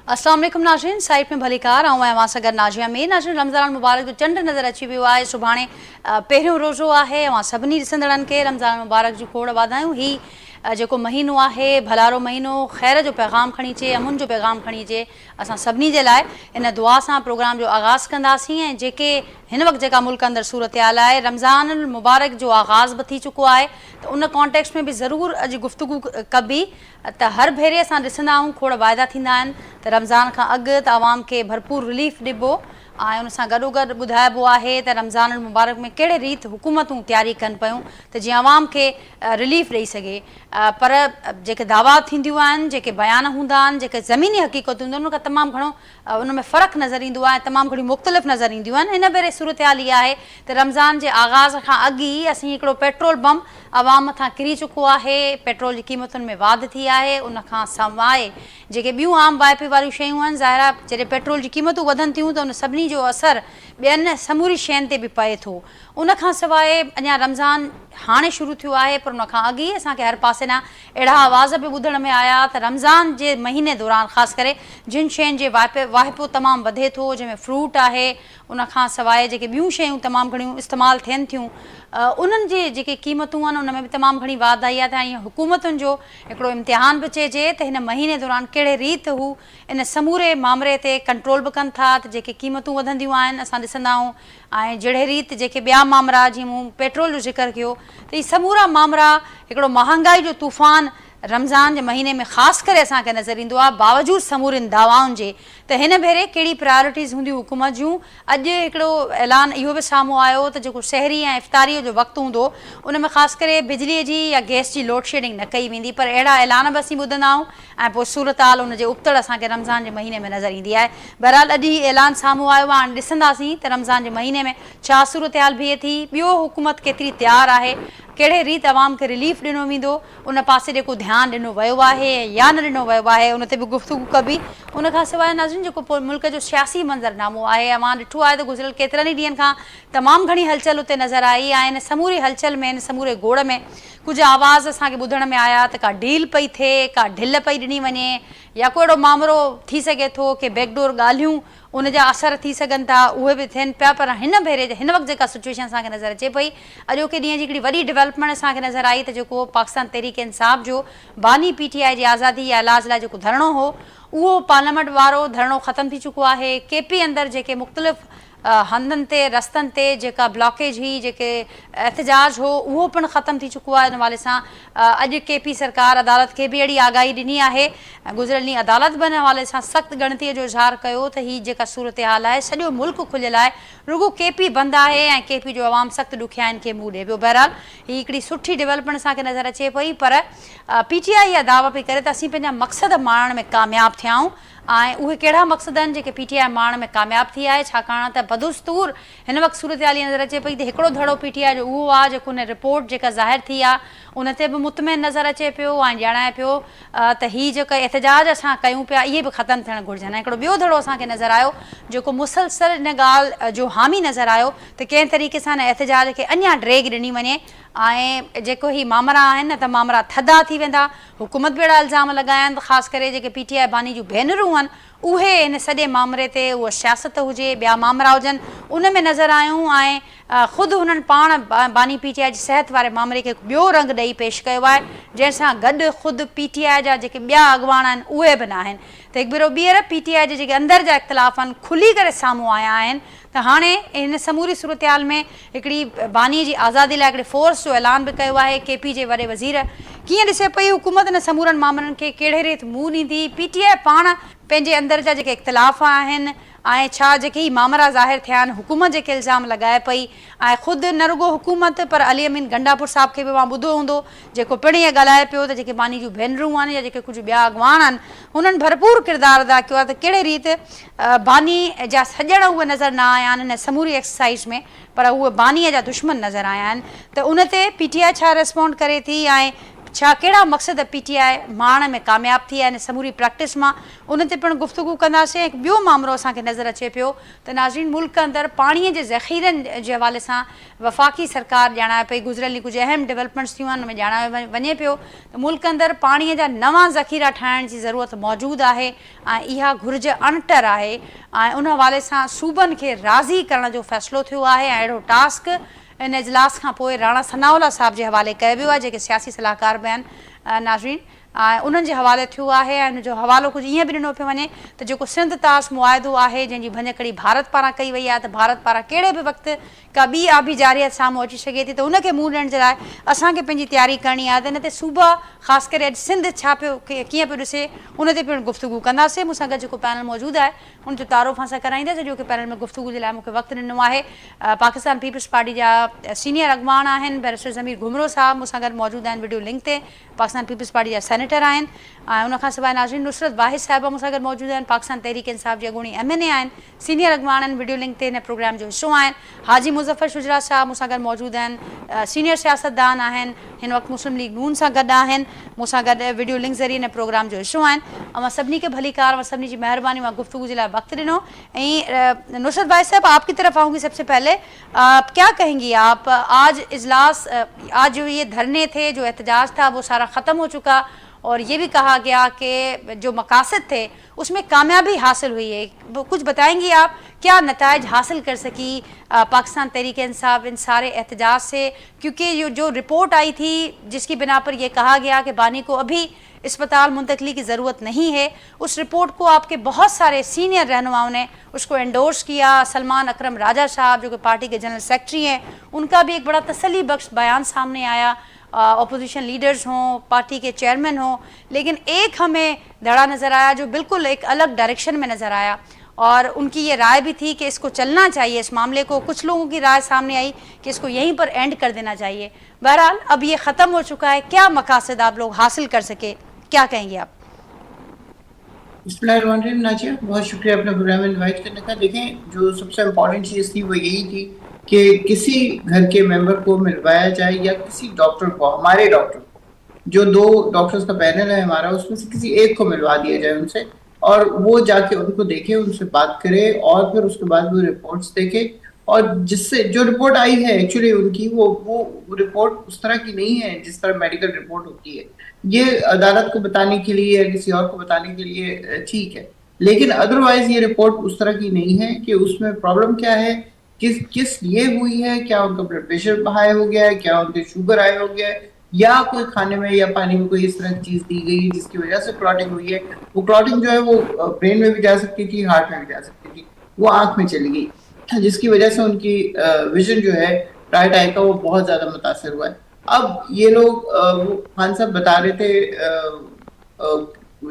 अस्सलाम वालेकुम नाज़रीन, साइट में भलीकार आऊं सां गॾु नाजिया में। नाज़रीन, रमज़ान मुबारक जो चंड नज़र अची वियो आहे। सुभाणे पहिरियों रोज़ो आहे। सभिनी ॾिसंदड़नि खे रमज़ान मुबारक जी खोड़ वाधायूं। ही जेको महीनो आहे, भलारो महीनो, ख़ैर जो पैगाम खणी अचे, अमुन जो पैगाम खणी अचे असां सभिनी जे लाइ। इन दुआ सां प्रोग्राम जो आगाज़ कंदासीं। ऐं जेके हिन वक़्तु जेका मुल्क अंदरि सूरत हाल आहे, रमज़ान मुबारक जो आगाज़ बि थी चुको आहे, त उन कॉन्टेक्स्ट में बि ज़रूरु अॼु गुफ़्तगू कबी। त हर भेरे असां ॾिसंदा आहियूं, खोड़ वाइदा थींदा आहिनि त रमज़ान खां अॻु त आवाम खे भरपूर रिलीफ ॾिबो ऐं उन सां गॾोगॾु ॿुधाइबो आहे त रमज़ान मुबारक में कहिड़े रीति हुकूमतूं तयारी कनि पियूं त जीअं आवाम खे रिलीफ ॾेई सघे। पर जेके दावा थींदियूं आहिनि, जेके बयान हूंदा आहिनि, जेके ज़मीनी हक़ीक़तूं हूंदियूं आहिनि, उनखां तमामु घणो उन में फ़र्क़ु नज़र ईंदो आहे, तमामु घणी मुख़्तलिफ़ नज़र ईंदियूं आहिनि। हिन भेरे सूरत हाल इहा आहे त रमज़ान जे आगाज़ खां अॻु ई असीं हिकिड़ो पेट्रोल बम आवाम मथां किरी चुको आहे। पेट्रोल जी क़ीमतुनि में वाधि थी आहे। उनखां सवाइ जेके ॿियूं आम वाइपे वारियूं शयूं आहिनि, ज़ाहिर जॾहिं पेट्रोल जी क़ीमतूं वधनि थियूं त उन सभिनी जो असरु ॿियनि समूरी शयुनि ते बि पए थो। उनखां सवाइ अञा रमज़ान हाणे शुरू थियो आहे, पर उनखां अॻु ई असांखे हर पासे ना अहिड़ा आवाज़ बि ॿुधण में आया त रमज़ान जे महीने दौरान ख़ासि करे जिन शयुनि जे वाहिपो तमामु वधे थो, जंहिंमें फ्रूट आहे, उनखां सवाइ जेके ॿियूं शयूं तमामु घणियूं इस्तेमालु थियनि थियूं, उन्हनि जी जेके क़ीमतूं आहिनि उन में बि तमामु घणी वाधि आई आहे। त ईअं हुकूमतुनि जो हिकिड़ो इम्तिहान बि चइजे त हिन महीने दौरान कहिड़े रीति हू इन समूरे मामले ते कंट्रोल बि कनि था। त जेके क़ीमतूं वधंदियूं आहिनि असां ॾिसंदा आहियूं, ऐं जहिड़े रीति जेके ॿिया मामला, जीअं मूं पेट्रोल जो ज़िक्र कयो, त इहे समूरा मामला हिकिड़ो महांगाई जो तूफ़ान रमज़ान जे महीने में ख़ासि करे असांखे नज़र ईंदो आहे, बावजूदु समूरनि दावाउनि जे। त हिन भेरे कहिड़ी प्रायोरिटीज़ हूंदियूं हुकूमत जूं। अॼु हिकिड़ो ऐलान इहो बि साम्हूं आयो त जेको शहरी ऐं इफ़्तारीअ जो वक़्तु हूंदो, उन में ख़ासि करे बिजलीअ जी या गैस जी लोड शेडिंग न कई वेंदी। पर अहिड़ा ऐलान बि असीं ॿुधंदा आहियूं ऐं पोइ सूरत हाल उनजे उबतड़ असांखे रमज़ान जे महीने में नज़र ईंदी आहे। बहरहाल अॼु ही ऐलान साम्हूं आयो आहे। हाणे ॾिसंदासीं त रमज़ान जे महीने में छा सूरत हाल बीहे थी। ॿियो हुकूमत केतिरी तयारु आहे, कहिड़े रीति आवाम खे रिलीफ ॾिनो वेंदो, उन पासे जेको ध्यानु ॾिनो वियो आहे या न ॾिनो वियो आहे, उन ते बि गुफ़्तगू कबी। उनखां सवाइ नाज़रीन, जेको पोइ मुल्क जो सियासी मंज़रनामो आहे, अवां ॾिठो आहे त गुज़िरियल केतिरनि ई ॾींहंनि खां तमामु घणी हलचल उते नज़र आई आहे। इन समूरी हलचल में, इन समूरे गोड़ में कुझु आवाज़ असांखे ॿुधण में आया त का डील पई थिए, का ढिल पई ॾिनी वञे, या को अहिड़ो मामिलो थी सघे थो कि बैकडोर ॻाल्हियूं उन जा असर थी सघनि था, उहे बि थियनि पिया। पर हिन भेरे हिन वक़्तु जेका सिचुएशन असांखे नज़र अचे पई, अॼोके ॾींहं जी हिकिड़ी वॾी डेवलपमेंट असांखे नज़र आई त जेको पाकिस्तान तहरीक इंसाफ़ जो बानी PTI जी आज़ादी या इलाज लाइ जेको धरणो हो, उहो पार्लियामेंट वारो धरणो ख़तमु थी चुको आहे। KP अंदरि जेके मुख़्तलिफ़ हंधनि ते, रस्तनि ते जेका ब्लॉकेज हुई, जेके एहतजाज हो, उहो पिणु ख़तमु थी चुको आहे। इन हवाले सां अॼु KP सरकार अदालत खे बि अहिड़ी आगाही ॾिनी आहे। गुज़िरियल ॾींहुं अदालत बि हिन हवाले सां सख़्तु ॻणतीअ जो इज़हार कयो त हीअ जेका सूरत हाल आहे, सॼो मुल्क खुलियल आहे, रुॻो KP बंदि आहे ऐं KP जो आवाम सख़्तु ॾुखियाईनि खे मुंहुं ॾिए पियो। बहरहाल हीअ हिकिड़ी सुठी डेवलपमेंट असांखे नज़र अचे पई। पर PTI इहा दावा पई करे त असीं पंहिंजा मक़सद माणण में कामयाबु थिया आहियूं। ऐं उहे कहिड़ा मक़सद आहिनि जेके PTI माणण में कामयाबु थी आहे, छाकाणि त बदस्तूर हिन वक़्तु सूरत हाल नज़र अचे पई त हिकिड़ो धड़ो PTI जो उहो आहे जेको उन रिपोर्ट जेका ज़ाहिर थी आहे उन ते बि मुतमिन नज़र अचे पियो ऐं ॼाणाए पियो त हीअ जेका एहतजाज असां कयूं पिया, इहे बि ख़तमु थियणु घुरिजनि। ऐं हिकिड़ो ॿियो धड़ो असांखे नज़र आयो जेको मुसलसल इन ॻाल्हि जो हामी नज़र आयो त कंहिं तरीक़े सां हिन एहतजाज खे अञा ड्रेग ॾिनी वञे ऐं जेको ही मामरा आहिनि न, त मामरा थधा थी वेंदा। हुकूमत बि अहिड़ा इल्ज़ाम लॻाया आहिनि, ख़ासि करे जेके PTI बानी जूं भेनरूं आहिनि, उहे हिन सॼे मामले ते, उहा सियासत हुजे, ॿिया मामला हुजनि, उन में नज़र आयूं। ऐं ख़ुदि हुननि पाण बानी PTI जी सिहत वारे मामले खे ॿियो रंग ॾेई पेश कयो आहे, जंहिंसां गॾु ख़ुदि PTI जा जेके ॿिया अॻुवान आहिनि उहे बि न आहिनि। त हिकु भेरो ॿीहर PTI जे जेके अंदरि जा इख़्तिलाफ़ आहिनि खुली करे साम्हूं आया आहिनि। त हाणे हिन समूरी सूरत हाल में हिकिड़ी बानीअ जी आज़ादी लाइ हिकिड़े फोर्स जो ऐलान बि कयो आहे। KP जे वॾे वज़ीर कीअं ॾिसे पई हुकूमत इन समूरनि मामलनि खे कहिड़े रीति मुंहुं ॾींदी, PTI पाण पंहिंजे अंदरि जा जेके इख़्तिलाफ़ आहिनि ऐं छा जेके ही मामला ज़ाहिर थिया आहिनि, हुकूमत जेके इल्ज़ाम लॻाए पई, ऐं ख़ुदि न रुॻो हुकूमत पर अली अमीन गंडापुर साहिब खे बि मां ॿुधो हूंदो जेको पिणु ईअं ॻाल्हाए पियो त जेके बानी जूं भेनरूं आहिनि या जेके कुझु ॿिया अॻुवान आहिनि, हुननि भरपूर किरदारु अदा कयो आहे। त कहिड़े रीति बानी जा सॼण उहे नज़र न आया आहिनि हिन समूरी एक्सरसाइज़ में, पर उहे बानीअ जा दुश्मन नज़र आया आहिनि। त उन ते PTI छा रिस्पॉन्ड करे थी ऐं छा कहिड़ा मक़सद PTI माण में कामयाबु थी आहे इन समूरी प्रैक्टिस मां उन ते पिणु गुफ़्तगू कंदासीं। हिकु ॿियो मामिलो असांखे नज़र अचे पियो त नाज़रीन मुल्क अंदरि पाणीअ जे ज़ख़ीरनि जे हवाले सां वफ़ाक़ी सरकार ॼाणाए पई, गुज़िरियल कुझु अहम डेवलपमेंट्स थियूं आहिनि, हुन में ॼाणायो वञे पियो त मुल्क अंदरि पाणीअ जा नवां ज़ख़ीरा ठाहिण जी ज़रूरत मौजूदु आहे ऐं इहा घुर्ज अणटर आहे ऐं उन हवाले सां सूबनि खे राज़ी करण जो फ़ैसिलो थियो आहे ऐं अहिड़ो टास्क इन इजलास खां पोइ राणा सनाउल्ला साहिब जे हवाले कयो वियो आहे, जेके सियासी सलाहकार बि आहिनि नाज़रीन, उन्हनि जे हवाले थियो आहे ऐं उनजो हवालो कुझु ईअं बि ॾिनो पियो वञे त जेको सिंध तास मुआहिदो आहे जंहिंजी भञकड़ी भारत पारां कई वई आहे त भारत पारां कहिड़े बि वक़्तु का ॿी आबी जारियत साम्हूं अची सघे थी त उनखे मुंहुं ॾियण जे लाइ असांखे पंहिंजी तयारी करणी आहे। त इन ते सूबा ख़ासि करे अॼु सिंध छा पियो कीअं पियो ॾिसे उन ते पिणु गुफ़्तगू कंदासीं। मूंसां गॾु जेको पैनल मौजूदु आहे उनजो तारुफ़ असां कराईंदासीं, जो की पैनल में गुफ़्तगू जे लाइ मूंखे वक़्तु ॾिनो आहे। पाकिस्तान पीपल्स पार्टी जा सीनियर अॻवान आहिनि बैरिस्टर ज़मीर घुमरो साहब मूंसां गॾु मौजूदु आहिनि वीडियो लिंक ते, पाकिस्तान पीपल्स पार्टी जा सेनेटर आहिनि ऐं उनखां सवाइ नाज़रीन नुसरत वाहिद साहिबा मूंसां गॾु मौजूदु आहिनि, पाकिस्तान तहरीक इंसाफ़ जी अॻूणी MNA आहिनि, सीनियर अॻवान आहिनि, वीडियो लिंक ते हिन प्रोग्राम जो हिसो आहिनि। हाजी मुज़फ़र शुजरा साहब मूंसां गॾु मौजूदु आहिनि, सीनियर सियासतदान आहिनि, हिन वक़्तु मुस्लिम लीग नून सां गॾु आहिनि, मूंसां गॾु वीडियो लिंक ज़रिए हिन प्रोग्राम जो हिसो आहिनि। ऐं मां सभिनी खे भली कार, मां सभिनी जी महिरबानी, मां गुफ़्तगू जे लाइ वक़्तु ॾिनो। ऐं नुसरत वाहिद साहब आपकी तरफ आऊँगी सबसे पहले, क्या कहेंगी आप आज इजलास, आज जो ये धरने थे, जो एहतजाज था, वो सारा ख़त्म हो चुका और ये भी कहा गया कि जो मकासद थे उसमें कामयाबी हासिल हुई है, कुछ बताएंगी आप क्या नताइज हासिल कर सकी पाकिस्तान तहरीक इंसाफ इन सारे एहतजाज से? क्योंकि जो रिपोर्ट आई थी जिसकी बिना पर यह कहा गया कि बानी को अभी अस्पताल मुंतकली की ज़रूरत नहीं है, उस रिपोर्ट को आपके बहुत सारे सीनियर रहनुमाओं ने उसको एंडोर्स किया। सलमान अकरम राजा साहब जो कि पार्टी के जनरल सेक्रेटरी हैं, उनका भी एक बड़ा तसल्ली बख्श बयान सामने आया, अपोजिशन लीडर्स हों, पार्टी के चेयरमैन हों, लेकिन एक हमें धड़ा नज़र आया जो बिल्कुल एक अलग डायरेक्शन में नज़र आया और उनकी ये राय भी थी कि इसको चलना चाहिए, इस मामले को, कुछ लोगों की राय सामने आई कि इसको यहीं पर एंड कर देना चाहिए। बहरहाल अब ये ख़त्म हो चुका है, क्या मकासद आप लोग हासिल कर सके, क्या कहेंगे आप? बिस्मिल्लाहिर्रहमानिर्रहीम। नाजिया, बहुत शुक्रिया अपने प्रोग्राम में इन्वाइट करने का। देखें, जो सबसे इम्पोर्टेंट चीज़ थी वो यही थी कि किसी घर के मेंबर को मिलवाया जाए या किसी डॉक्टर को, हमारे डॉक्टर, जो 2 डॉक्टर्स का पैनल है हमारा, उसमें से किसी एक को मिलवा दिया जाए उनसे, और वो जाके उनको देखे, उनसे बात करे और फिर उसके बाद वो रिपोर्ट्स देखे। और जिससे जो रिपोर्ट आई है एक्चुअली उनकी, वो रिपोर्ट उस तरह की नहीं है जिस तरह मेडिकल रिपोर्ट होती है। ये अदालत को बताने के लिए या किसी और को बताने के लिए ठीक है, लेकिन अदरवाइज ये रिपोर्ट उस तरह की नहीं है कि उसमें प्रॉब्लम क्या है, किस लिए हुई है, क्या उनका ब्लड प्रेशर हाई हो गया है, क्या उनके शुगर हाई हो गया है, या कोई खाने में या पानी में कोई इस तरह की चीज दी गई जिसकी वजह से क्लॉटिंग हुई है। वो क्लॉटिंग जो है वो ब्रेन में भी जा सकती थी, हार्ट में भी जा सकती थी, वो आंख में चली गई, जिसकी वजह से उनकी विजन जो है राइट आई का वो बहुत ज्यादा मुतासर हुआ है। अब ये लोग वो खान साहब बता रहे थे,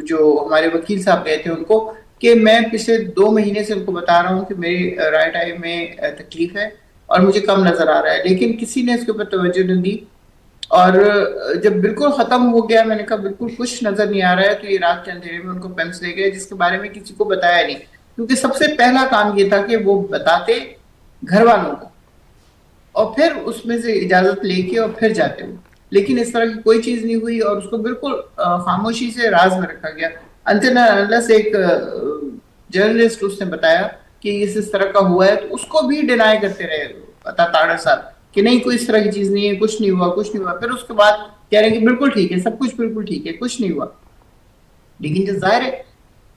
जो हमारे वकील साहब गए थे उनको, कि मैं पिछले 2 महीने से उनको बता रहा हूँ कि मेरी राइट आई में तकलीफ है और मुझे कम नजर आ रहा है, लेकिन किसी ने इसके ऊपर तवज्जो नहीं दी। और जब बिल्कुल खत्म हो गया, मैंने कहा बिल्कुल कुछ नजर नहीं आ रहा है, तो ये रात के अंधेरे में उनको पेम्स दे गए, जिसके बारे में किसी को बताया नहीं, क्योंकि सबसे पहला काम ये था कि वो बताते घर वालों को और फिर उसमें से इजाजत लेके और फिर जाते हो। लेकिन इस तरह की कोई चीज नहीं हुई और उसको बिल्कुल खामोशी से राज में रखा गया। अनलेस एक जर्नलिस्ट उसने बताया कि इस तरह का हुआ है, तो उसको भी डिनाई करते रहे ताड़र साहब कि नहीं, कोई इस तरह की चीज नहीं है, कुछ नहीं हुआ, कुछ नहीं हुआ। फिर उसके बाद कह रहे हैं कि बिल्कुल ठीक है, सब कुछ बिल्कुल ठीक है, कुछ नहीं हुआ। लेकिन जो जाहिर है,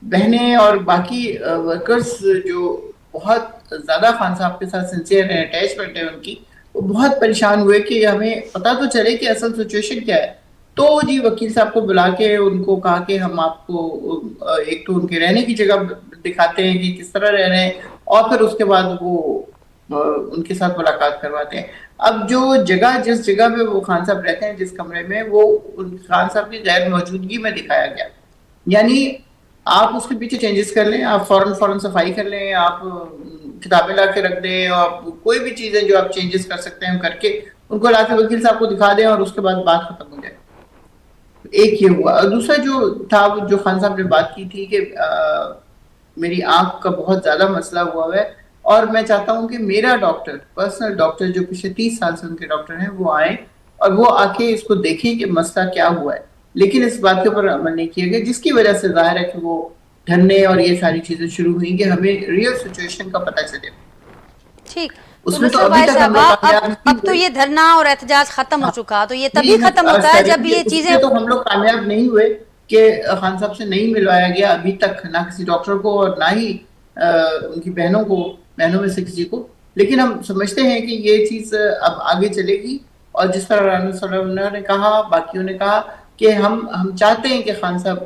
बहनें और बाकी वर्कर्स जो बहुत ज्यादा खान साहब के साथ सिंसियर है, अटैचमेंट है उनकी, वो बहुत परेशान हुए कि हमें पता तो चले कि असल सिचुएशन क्या है। तो जी वकील साहब को बुला के उनको कहा कि हम आपको एक तो उनके रहने की जगह दिखाते हैं कि किस तरह रह रहे हैं, और फिर उसके बाद वो उनके साथ मुलाकात करवाते हैं। अब जो जगह, जिस जगह पे वो खान साहब रहते हैं, जिस कमरे में, वो खान साहब की गैर मौजूदगी में दिखाया गया। यानी आप उसके पीछे चेंजेस कर लें, आप फौरन सफाई कर लें, आप किताबें ला के रख दें, और कोई भी चीजें जो आप चेंजेस कर सकते हैं करके उनको ला के वकील साहब को दिखा दें और उसके बाद बात खत्म हो जाए। एक ये हुआ। और दूसरा जो था, जो खान साहब ने बात की थी कि मेरी आंख का बहुत ज्यादा मसला हुआ है और मैं चाहता हूं कि मेरा डॉक्टर, पर्सनल डॉक्टर, जो पिछले 30 साल से उनके डॉक्टर हैं, वो आए اور وہ آکے اس کو دیکھیں کہ مسئلہ کیا ہوا ہے. لیکن اس بات کے اوپر عمل نہیں کیا گیا، جس کی وجہ سے ظاہر ہے کہ وہ دھرنے اور یہ ساری چیزیں شروع ہوئیں کہ ہمیں ریئل سچویشن کا پتہ چلے. ٹھیک. اس تو میں تو نصرت ابھی بھائی تک ہم لوگ صاحبہ کامیاب نہیں اب تو ہوئے. یہ دھرنا اور احتجاج ختم ہو چکا، تو یہ تبھی نہیں ختم ہوتا ہے جب یہ اس چیزیں. میں تو ہم لوگ کامیاب نہیں ہوئے کہ خان صاحب سے نہیں ملوایا گیا ابھی تک، نہ کسی ڈاکٹر کو اور نہ ہی ان کی بہنوں میں سے کسی کو. لیکن ہم سمجھتے ہیں کہ یہ چیز اب آگے چلے گی، اور جس طرح رانا صلی اللہ علیہ وسلم نے کہا، باقیوں نے کہا کہ ہم چاہتے ہیں کہ خان صاحب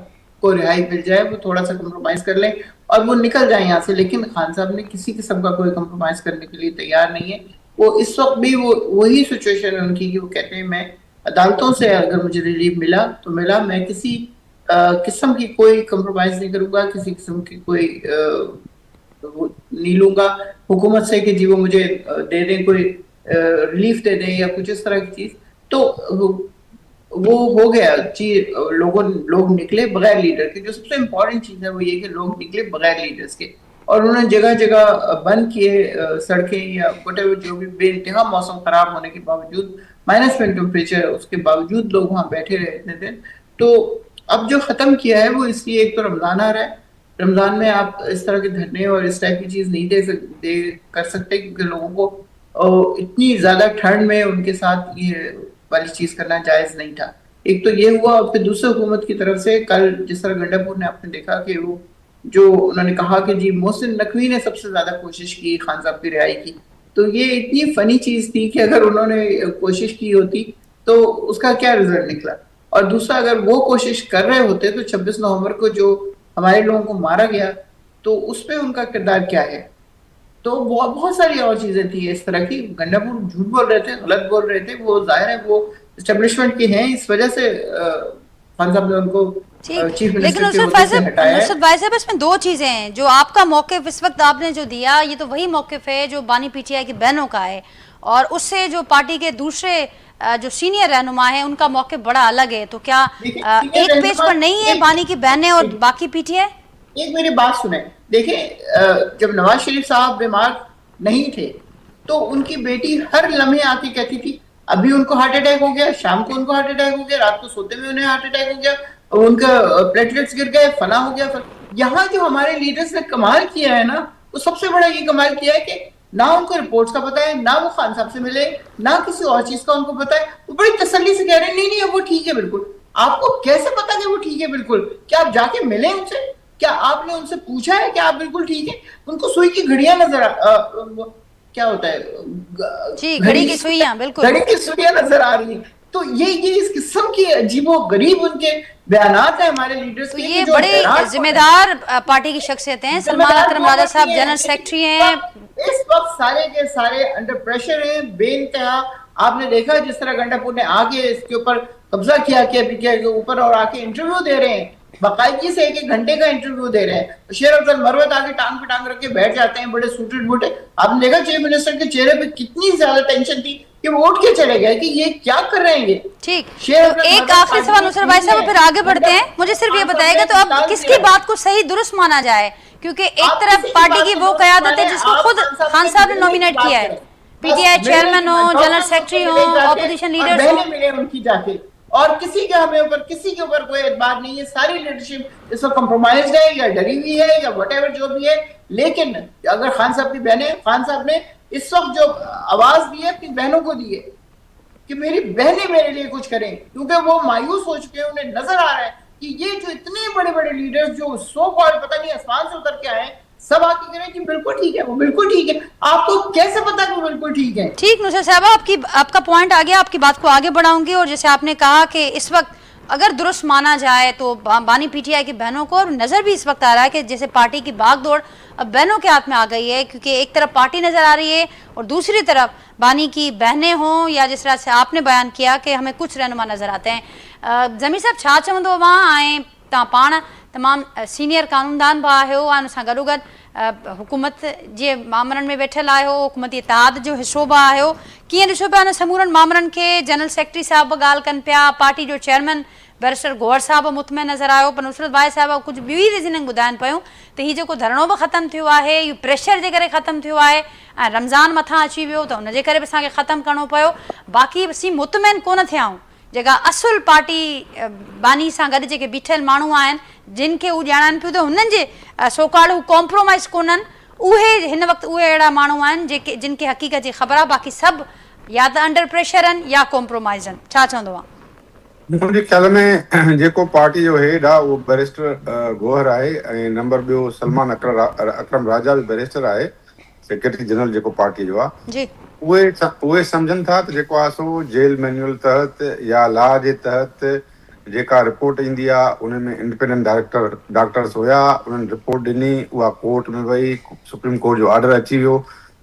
کو رہائی مل جائے، وہ تھوڑا سا کمپرومائز کر لیں اور وہ نکل جائیں یہاں سے. لیکن خان صاحب نے کسی قسم کا کوئی کمپرومائز کرنے کے لیے تیار نہیں ہے. وہ اس وقت بھی وہی سچویشن ہے ان کی کہ وہ کہتے ہیں میں عدالتوں سے اگر مجھے ریلیف ملا تو ملا، میں کسی قسم کی کوئی کمپرومائز نہیں کروں گا، کسی قسم کی کوئی نہیں لوں گا حکومت سے کہ جی وہ مجھے دے دیں، کوئی ریلیف دے دیں یا کچھ اس طرح کی چیز. تو وہ ہو گیا جی. لوگ نکلے بغیر لیڈر کے. جو سب سے امپورٹنٹ چیز ہے وہ یہ کہ لوگ نکلے بغیر لیڈرز کے، اور انہوں نے جگہ جگہ بند کیے سڑکیں یا جو بھی بے انتہا موسم خراب ہونے کے باوجود، مائنس میں ٹیمپریچر، اس کے باوجود لوگ وہاں بیٹھے رہے اتنے دن. تو اب جو ختم کیا ہے وہ اس لیے، ایک تو رمضان آ رہا ہے، رمضان میں آپ اس طرح کے دھرنے اور اس ٹائپ کی چیز نہیں کر سکتے، کیونکہ لوگوں کو اتنی زیادہ ٹھنڈ میں ان کے ساتھ یہ والی چیز کرنا جائز نہیں تھا. ایک تو یہ ہوا، اور پھر دوسرے حکومت کی طرف سے کل جس طرح گنڈا پور نے آپ نے دیکھا کہ وہ جو انہوں نے کہا کہ جی محسن نقوی نے سب سے زیادہ کوشش کی خان صاحب کی رہائی کی. تو یہ اتنی فنی چیز تھی کہ اگر انہوں نے کوشش کی ہوتی تو اس کا کیا رزلٹ نکلا. اور دوسرا، اگر وہ کوشش کر رہے ہوتے تو 26 نومبر کو جو ہمارے لوگوں کو مارا گیا تو اس پہ ان کا کردار کیا ہے. تو بہت ساری اور چیزیں تھیں اس طرح کی. گنڈا پور جھوٹ بول رہے تھے، غلط بول رہے تھے، وہ ظاہر ہے وہ اسٹیبلشمنٹ کے ہیں، اس وجہ سے خان صاحب نے ان کو چیف لیکن منسٹر کے عہدے سے ہٹایا ہے. نصرت بھائی صاحب اس میں دو چیزیں ہیں. جو آپ کا موقف اس وقت آپ نے جو دیا، یہ تو وہی موقف ہے جو بانی پی ٹی آئی کی بہنوں کا ہے، اور اس سے جو پارٹی کے دوسرے جو سینئر رہنما ہیں ان کا موقف بڑا الگ ہے. تو کیا ایک پیج پر نہیں ہے بانی کی بہنیں اور باقی پی ٹی آئی؟ ایک میری بات سنیں. دیکھیں، جب نواز شریف صاحب بیمار نہیں تھے تو ان کی بیٹی ہر لمحے آ کے کہتی تھی ابھی ان کو ہارٹ اٹیک ہو گیا، شام کو ان کو ہارٹ اٹیک ہو گیا، رات کو سوتے میں انہیں ہارٹ اٹیک ہو گیا، ان کا پلیٹلیٹس گر گئے، فلاں ہو گیا. یہاں جو ہمارے لیڈرز نے کمال کیا ہے نا، وہ سب سے بڑا یہ کمال کیا ہے کہ نہ ان کو رپورٹس کا پتا ہے، نہ وہ خان صاحب سے ملے، نہ کسی اور چیز کا ان کو پتا ہے. وہ بڑی تسلی سے کہہ رہے ہیں نہیں نہیں وہ ٹھیک ہے بالکل. آپ کو کیسے پتا کہ وہ ٹھیک ہے بالکل؟ کیا آپ جا کے ملیں ان سے؟ کیا آپ نے ان سے پوچھا ہے کہ آپ بالکل ٹھیک ہے؟ ان کو سوئی کی گھڑیاں نظر کیا ہوتا ہے، جی، گھڑی کی سوئیاں، بالکل گھڑی کی سوئیاں نظر آ رہی ہیں. تو یہ اس قسم کی عجیب و غریب ان کے بیانات ہیں ہمارے لیڈرز تو کے، یہ جو بڑے ذمہ دار پارٹی کی شخصیت ہیں. سلمان اکرم راجہ صاحب جنرل سیکرٹری ہیں، اس وقت سارے کے سارے انڈر پریشر ہیں بے انتہا. آپ نے دیکھا جس طرح گنڈا پور نے آگے اس کے اوپر قبضہ کیا پی ٹی آئی کے اوپر، اور آ کے انٹرویو دے رہے ہیں، باقاعدگی سے 1 گھنٹے کا انٹرویو دے رہے ہیں. شیر افضل مروت آگے ٹانگ پہ ٹانگ رکھ کے بیٹھ جاتے ہیں، بڑے سوٹڈ بوٹے. آپ نے دیکھا چیف منسٹر کے چہرے پہ کتنی زیادہ ٹینشن تھی کہ وہ اٹھ کے چلے گئے کہ یہ کیا کر رہے ہیں یہ. ٹھیک. تو ایک آخری سوال نصرت بھائی صاحب، پھر آگے بڑھتے ہیں. مجھے صرف یہ بتائے گا تو اب کس کی بات کو صحیح درست مانا جائے؟ کیونکہ ایک طرف پارٹی کی وہ قیادت ہے جس کو خود خان صاحب نے نومینیٹ کیا ہے، پی ٹی آئی چیئرمین ہوں، جنرل سیکرٹری ہوں، اپوزیشن لیڈرز ہوں. ملے ان کی جا کے، اور کسی کے اوپر کوئی اعتبار نہیں ہے. ساری لیڈرشپ اس وقت کمپرومائزڈ ہے یا ڈری ہوئی ہے یا وٹ ایور جو بھی ہے. لیکن اگر خان صاحب کی بہنیں، خان صاحب نے اس وقت جو آواز دی ہے اپنی بہنوں کو دی ہے کہ میری بہنیں میرے لیے کچھ کریں، کیونکہ وہ مایوس ہو چکے ہیں. انہیں نظر آ رہا ہے کہ یہ جو اتنے بڑے بڑے لیڈرز جو سو کالڈ پتہ نہیں آسمان سے اتر کے آئے ہیں، سب آ کے کریں کہ بالکل ٹھیک ہے، وہ بالکل ٹھیک ہے. آپ کو کیسے پتا کہ وہ بالکل ٹھیک ہے؟ ٹھیک نصرت صاحبہ، آپ کا پوائنٹ آ گیا، آپ کی بات کو آگے بڑھاؤں گی. اور جیسے آپ نے کہا کہ اس وقت اگر درست مانا جائے تو بانی پی ٹی آئی کی بہنوں کو، اور نظر بھی اس وقت آ رہا ہے کہ جیسے پارٹی کی بھاگ دوڑ اب بہنوں کے ہاتھ میں آ گئی ہے، کیونکہ ایک طرف پارٹی نظر آ رہی ہے اور دوسری طرف بانی کی بہنیں ہوں، یا جس طرح سے آپ نے بیان کیا کہ ہمیں کچھ رہنما نظر آتے ہیں. ضمیر صاحب چھا چوندو وہاں آئیں تا پان تمام سینئر قانوندان بھی آئے ہو، ان سان گڈو گڈ حکومت جے معاملن میں ویٹھل آئے ہو، حکومتی اتحاد جو حصو بھی آئے ہو. کیئں ॾिसो पिया ان समूरनि मामलनि کے؟ جنرل سیکرٹری صاحب بھی ॻाल्हि कनि पिया، پارٹی جو چیئرمین बैरिस्टर गौहर साहब मुतमइन नज़र आयो, पर नुसरत भाई साहब कुझु ॿी रीज़निंग ॿुधाइनि पियूं त हीउ जेको धरणो बि ख़तमु थियो आहे, इहो प्रेशर जे करे ख़तमु थियो आहे ऐं रमज़ान मथां अची वियो त हुनजे करे बि असांखे ख़तमु करिणो पियो। बाक़ी असीं मुतमइन कोन थिया आहियूं। जेका असुल पार्टी बानी सां गॾु जेके बीठल माण्हू आहिनि, जिन खे उहे ॼाणनि पियूं त हुननि जे सोकाड़ हू कॉम्प्रोमाइज़ कोन्हनि, उहे हिन वक़्तु उहे अहिड़ा माण्हू आहिनि जेके जिन खे हक़ीक़त जी ख़बर आहे। बाक़ी सभु या त अंडर प्रेशर आहिनि या कॉम्प्रोमाइज़ आहिनि। छा चवंदो आहे? मुंहिंजे ख्याल में जेको पार्टी जो हेड आहे उहो बैरिस्टर गौहर आहे ऐं नंबर ॿियो सलमान अकरम राजा बि बैरिस्टर आहे, सेक्रेटरी जनरल जेको पार्टी जो आहे। जी, उहे सम्झनि था त जेको आहे सो जेल मैन्युअल तहत या लॉ जे तहत जेका रिपोर्ट ईंदी आहे उन में इंडिपेंडेंट डॉक्टर्स हुया, उन्हनि रिपोर्ट ॾिनी, उहा कोर्ट में वई, सुप्रीम कोर्ट जो ऑर्डर अची वियो,